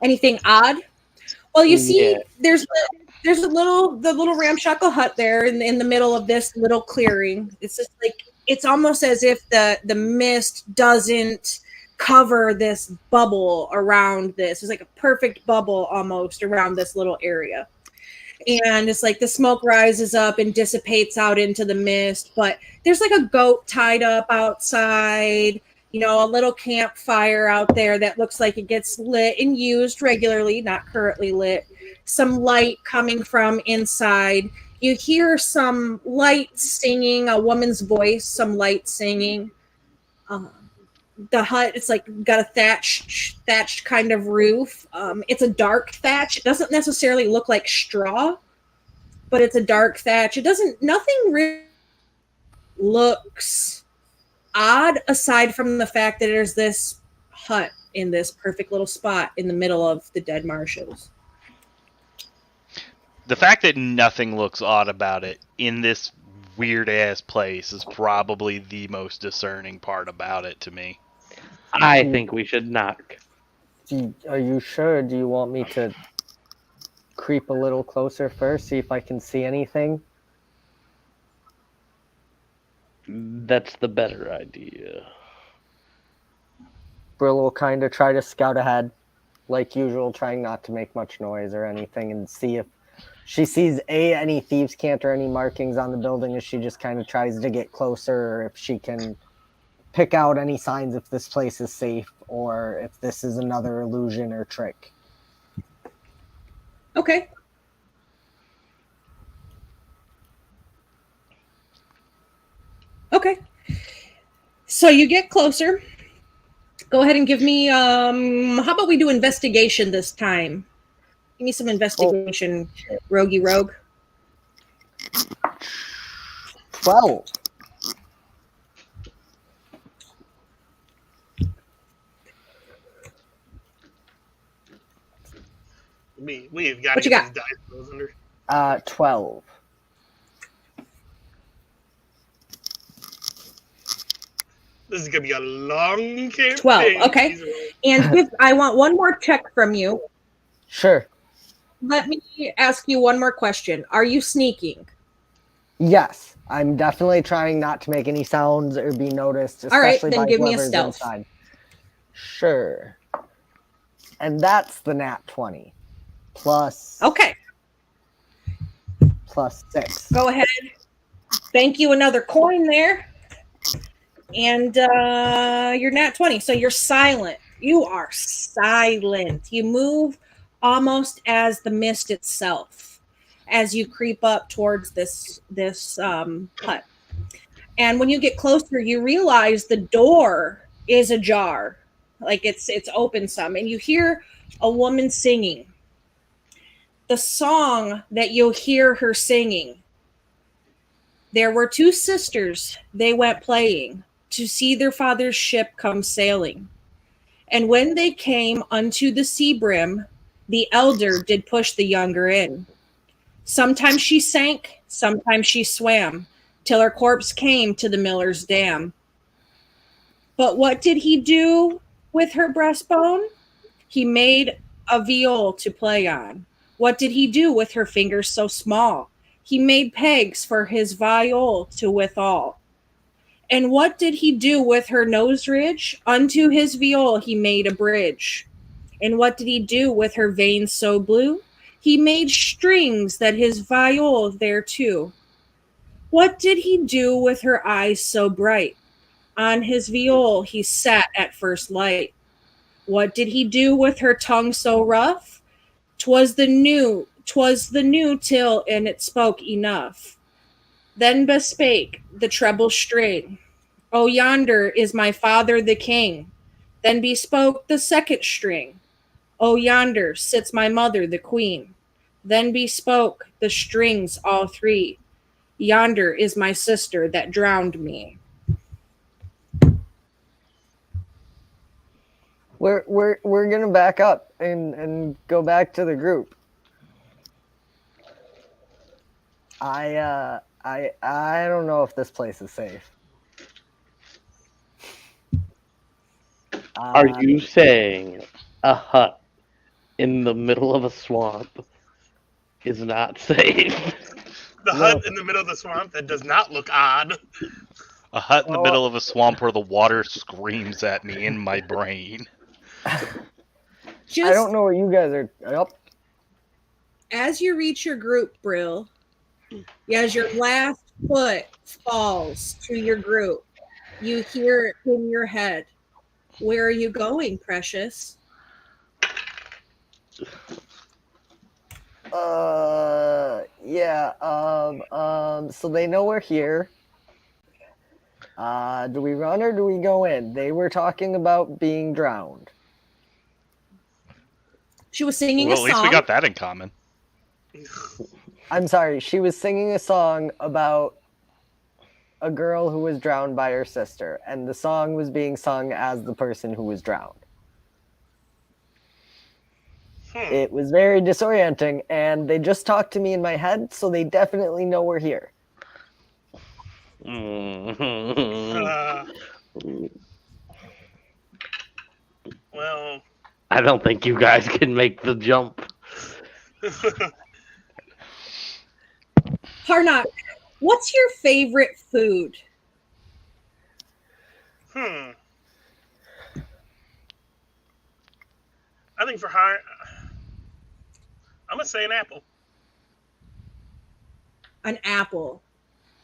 Anything odd? Well, you see, there's a little ramshackle hut there in the middle of this little clearing. It's just like it's almost as if the mist doesn't cover this bubble around this. It's like a perfect bubble almost around this little area. And it's like the smoke rises up and dissipates out into the mist, but there's like a goat tied up outside. a little campfire out there that looks like it gets lit and used regularly, not currently lit. Some light coming from inside. You hear some light singing, a woman's voice, some light singing. The hut, it's like got a thatched kind of roof. It's a dark thatch. It doesn't necessarily look like straw, but it's a dark thatch. Nothing really looks odd aside from the fact that there's this hut in this perfect little spot in the middle of the dead marshes. The fact that nothing looks odd about it in this weird ass place is probably the most discerning part about it to me. I think we should knock. Are you sure? Do you want me to creep a little closer first, see if I can see anything? That's the better idea. Brill will kind of try to scout ahead, like usual, trying not to make much noise or anything, and see if she sees any thieves' cant or any markings on the building as she just kind of tries to get closer, or if she can pick out any signs if this place is safe or if this is another illusion or trick. Okay. Okay. So you get closer. Go ahead and give me, how about we do investigation this time? Give me some investigation, roguey rogue. 12. We've got What to you get got? these dice rolls under. 12. This is gonna be a long campaign. 12, okay. And I want one more check from you. Sure. Let me ask you one more question. Are you sneaking? Yes. I'm definitely trying not to make any sounds or be noticed, All right, especially then by give me a whoever's stealth. inside. Sure. And that's the nat 20. Okay. Plus 6. Go ahead. Thank you. Another coin there. And you're nat 20. So you're silent. You are silent. You move almost as the mist itself as you creep up towards this hut. And when you get closer, you realize the door is ajar. Like it's open some. And you hear a woman singing. The song that you'll hear her singing. There were two sisters, they went playing to see their father's ship come sailing. And when they came unto the sea brim, the elder did push the younger in. Sometimes she sank, sometimes she swam, till her corpse came to the miller's dam. But what did he do with her breastbone? He made a viol to play on. What did he do with her fingers so small? He made pegs for his viol to withal. And what did he do with her nose ridge? Unto his viol he made a bridge. And what did he do with her veins so blue? He made strings that his viol thereto. What did he do with her eyes so bright? On his viol he sat at first light. What did he do with her tongue so rough? 'Twas the new till and it spoke enough. Then bespake the treble string, O yonder is my father the king. Then bespoke the second string, O yonder sits my mother the queen. Then bespoke the strings all three, Yonder is my sister that drowned me. We're gonna back up and go back to the group. I don't know if this place is safe. Are you saying a hut in the middle of a swamp is not safe? The hut in the middle of the swamp that does not look odd. A hut in the middle of a swamp where the water screams at me in my brain. I don't know what you guys are up. As you reach your group, Brill, as your last foot falls to your group, you hear in your head, Where are you going, precious? Yeah, so they know we're here. Do we run or do we go in? They were talking about being drowned. She was singing Well, a at least we song. got that in common. I'm sorry, she was singing a song about a girl who was drowned by her sister, and the song was being sung as the person who was drowned. It was very disorienting, and they just talked to me in my head, so they definitely know we're here. Well, I don't think you guys can make the jump. Harnock, what's your favorite food? I think for high, I'm gonna say an apple. An apple.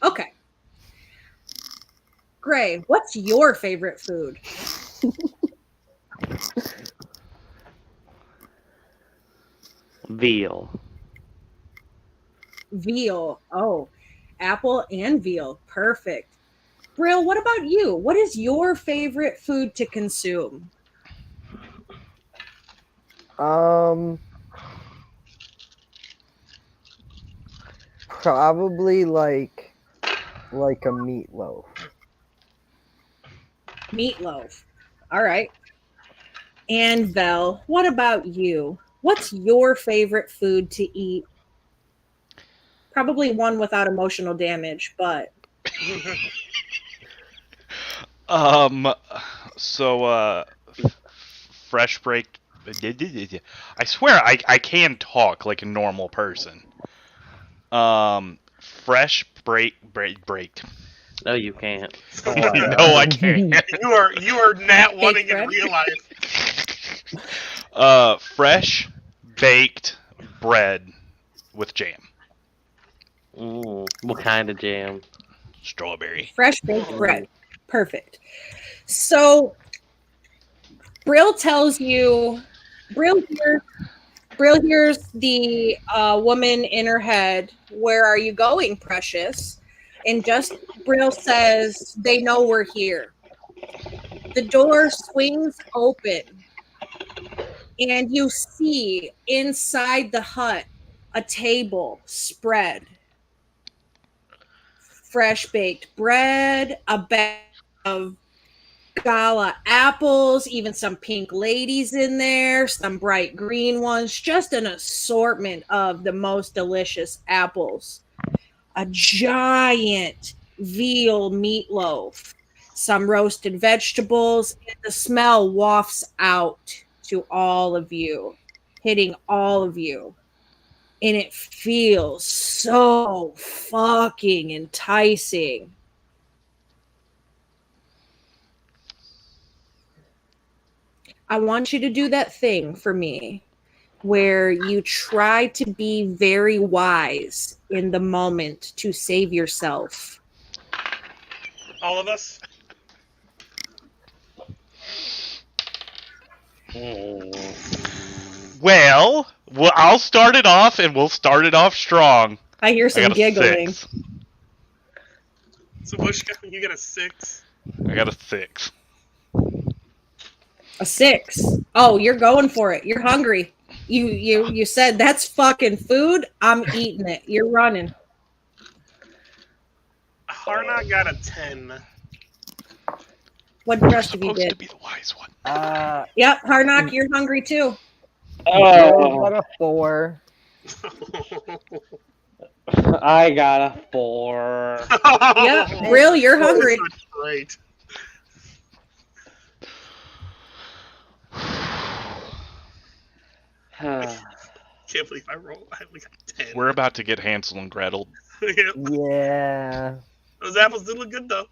Okay. Gray, what's your favorite food? Veal. Veal. Oh, apple and veal. Perfect. Brill, what about you? What is your favorite food to consume? Probably like a meatloaf. Meatloaf. All right. And Vel, what about you? What's your favorite food to eat? Probably one without emotional damage, but So fresh baked. I swear I can talk like a normal person. Fresh baked. No, you can't. No, I can't. You are not wanting in bread? real life. Fresh baked bread with jam. What kind of jam? Strawberry. fresh baked bread. Perfect. So Brill tells you, Brill hears the woman in her head, "Where are you going, precious?" And just Brill says, "They know we're here." The door swings open, and you see inside the hut a table spread. Fresh baked bread, a bag of gala apples, even some pink ladies in there, some bright green ones, just an assortment of the most delicious apples. A giant veal meatloaf, some roasted vegetables, and the smell wafts out to all of you, hitting all of you. And it feels so fucking enticing. I want you to do that thing for me where you try to be very wise in the moment to save yourself. All of us. Well, I'll start it off, and we'll start it off strong. I hear I some got a giggling. 6. So Bush, you get a 6. I got a 6. A 6. Oh, you're going for it. You're hungry. You said that's fucking food. I'm eating it. You're running. Harnock got a 10. What the rest of you Supposed to did? be the wise one. Yep, Harnock, you're hungry too. Brill got a 4. I got a 4. Yep, Brill, you're hungry. Great. Can't believe I rolled. I only got 10. We're about to get Hansel and Gretel. Yeah. Yeah. Those apples did look good though.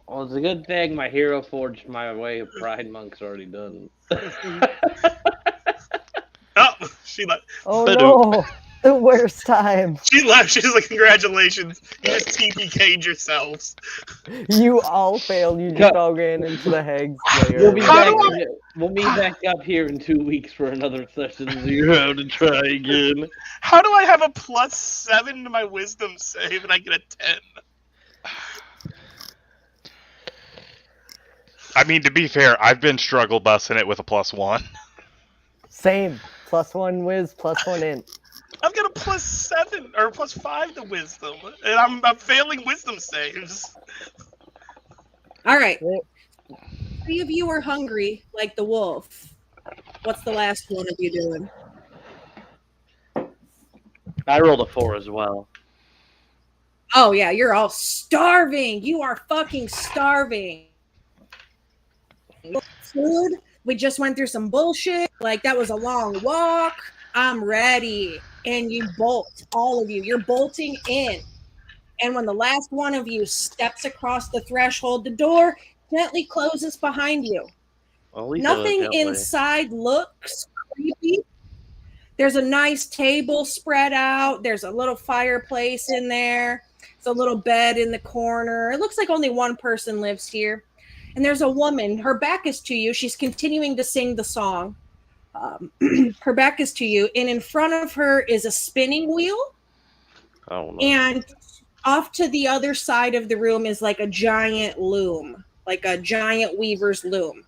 Well, it's a good thing my hero forged my way of pride monk's already done. Oh, she like. Oh Ba-doop. no. The worst time. She left. She's like, congratulations. You just TPK'd yourselves. You all failed. You just all ran into the Hag's Lair. We'll be How back. do We'll meet back up here in 2 weeks for another session 0 to try again. How do I have a +7 to my wisdom save and I get a 10? I mean, to be fair, I've been struggle busing it with a +1. Same. +1 whiz, +1 int. I've got a +7 or +5 to wisdom, and I'm failing wisdom saves. All right. 3 of you are hungry like the wolf. What's the last one of you doing? I rolled a 4 as well. Oh, yeah, you're all starving. You are fucking starving. Food. We just went through some bullshit. Like, that was a long walk. I'm ready. And you bolt, all of you. You're bolting in. And when the last one of you steps across the threshold, the door gently closes behind you. Well, at least Nothing gently. inside looks creepy. There's a nice table spread out. There's a little fireplace in there. There's a little bed in the corner. It looks like only one person lives here. And there's a woman. Her back is to you. She's continuing to sing the song. Her back is to you. And in front of her is a spinning wheel. Oh, no. And off to the other side of the room is like a giant loom, like a giant weaver's loom.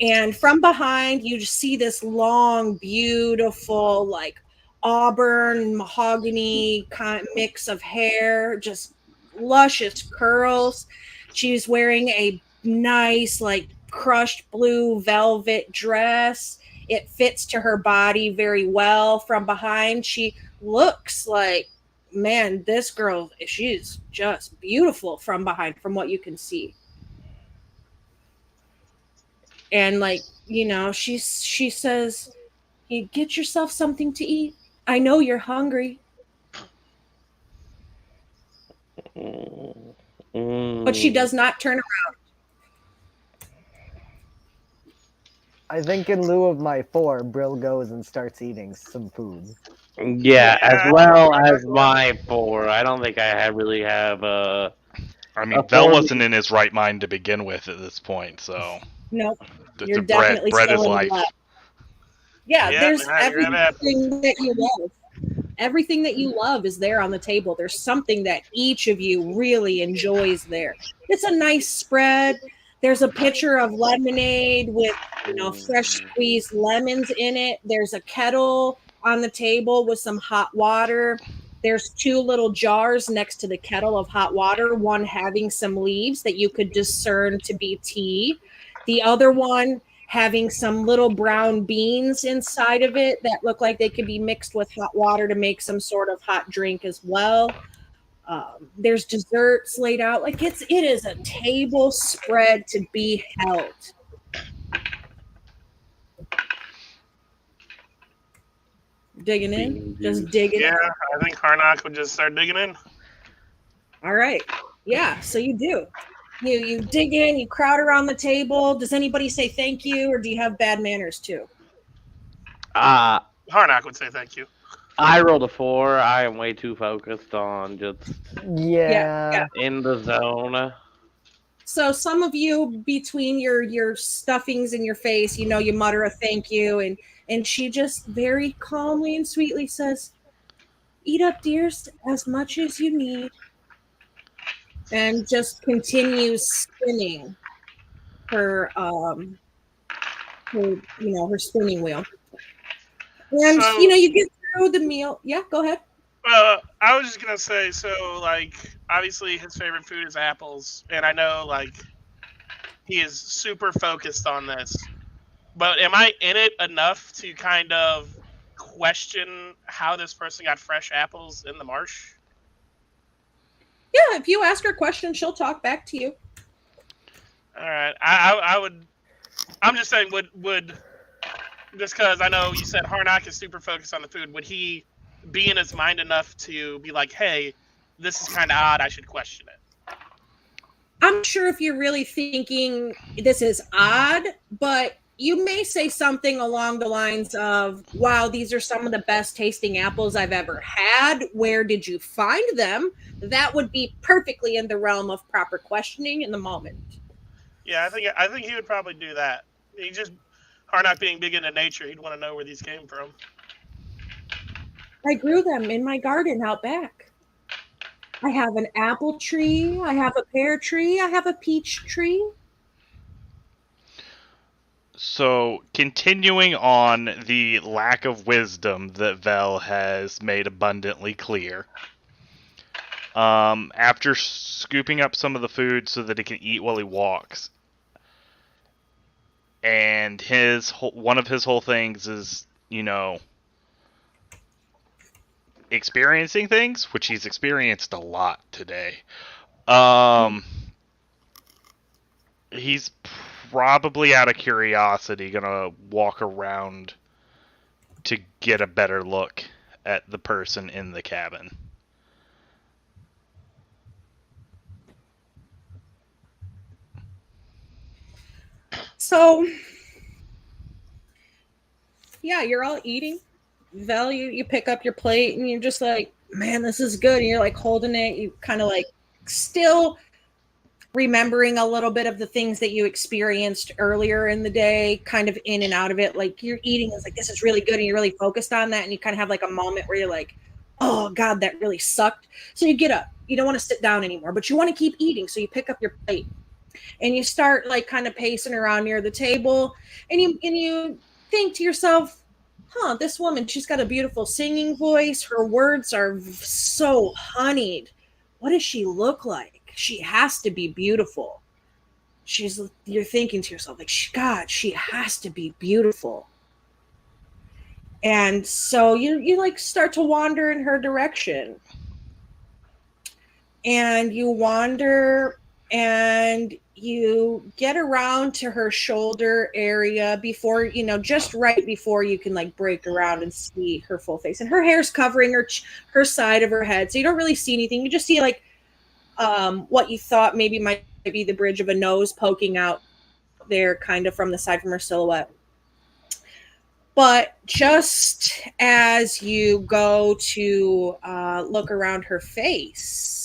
And from behind, you just see this long, beautiful, like auburn, mahogany kind of mix of hair, just luscious curls. She's wearing a nice, like crushed blue velvet dress. It fits to her body very well. From behind, she looks like, man, this girl, she's just beautiful from behind, from what you can see. And like, you know, she says, you get yourself something to eat. I know you're hungry. But she does not turn around. I think in lieu of my 4, Brill goes and starts eating some food. Yeah, as well as my 4. I don't think I really have a. I mean, Bell wasn't in his right mind to begin with at this point, so. Nope. The You're definitely bread still is in life. love. Yeah, there's man, you're everything that you love. Everything that you love is there on the table. There's something that each of you really enjoys there. It's a nice spread. There's a pitcher of lemonade with, you know, fresh squeezed lemons in it. There's a kettle on the table with some hot water. There's 2 little jars next to the kettle of hot water, one having some leaves that you could discern to be tea. The other one having some little brown beans inside of it that look like they could be mixed with hot water to make some sort of hot drink as well. There's desserts laid out. Like it is a table spread to be held. Digging in? Just digging in. Yeah, I think Harnock would just start digging in. All right. Yeah, so you do. You dig in, you crowd around the table. Does anybody say thank you, or do you have bad manners too? Harnock would say thank you. I rolled a 4. I am way too focused on just Yeah. in the zone. So some of you, between your stuffings in your face, you know, you mutter a thank you, and she just very calmly and sweetly says, "Eat up, dears, as much as you need," and just continues spinning her her spinning wheel. And So- you get through the meal. Yeah, go ahead. I was just gonna say, so like, obviously his favorite food is apples, and I know like he is super focused on this. But am I in it enough to kind of question how this person got fresh apples in the marsh? Yeah, if you ask her a question, she'll talk back to you. All right, I would. I'm just saying, would just because I know you said Harnock is super focused on the food, would he be in his mind enough to be like, hey, this is kind of odd, I should question it? I'm sure if you're really thinking this is odd, but you may say something along the lines of, wow, these are some of the best tasting apples I've ever had. Where did you find them? That would be perfectly in the realm of proper questioning in the moment. Yeah, I think he would probably do that. He just Harnock being big into nature, he'd want to know where these came from. I grew them in my garden out back. I have an apple tree. I have a pear tree. I have a peach tree. So, continuing on the lack of wisdom that Vel has made abundantly clear, after scooping up some of the food so that he can eat while he walks, and one of his whole things is, experiencing things, which he's experienced a lot today. He's probably out of curiosity gonna walk around to get a better look at the person in the cabin. So, yeah, you're all eating. Vel, you pick up your plate and you're just like, man, this is good. And you're like holding it. You kind of like still remembering a little bit of the things that you experienced earlier in the day, kind of in and out of it. Like you're eating, it's like, this is really good. And you're really focused on that. And you kind of have like a moment where you're like, oh God, that really sucked. So you get up, you don't want to sit down anymore, but you want to keep eating. So you pick up your plate and you start like kind of pacing around near the table and you think to yourself, this woman, she's got a beautiful singing voice. Her words are so honeyed. What does she look like? She has to be beautiful. You're thinking to yourself, like, God, she has to be beautiful. And so you like start to wander in her direction. And you wander and you get around to her shoulder area before, just right before you can like break around and see her full face. And her hair's covering her side of her head. So you don't really see anything. You just see like what you thought maybe might be the bridge of a nose poking out there kind of from the side from her silhouette. But just as you go to look around her face,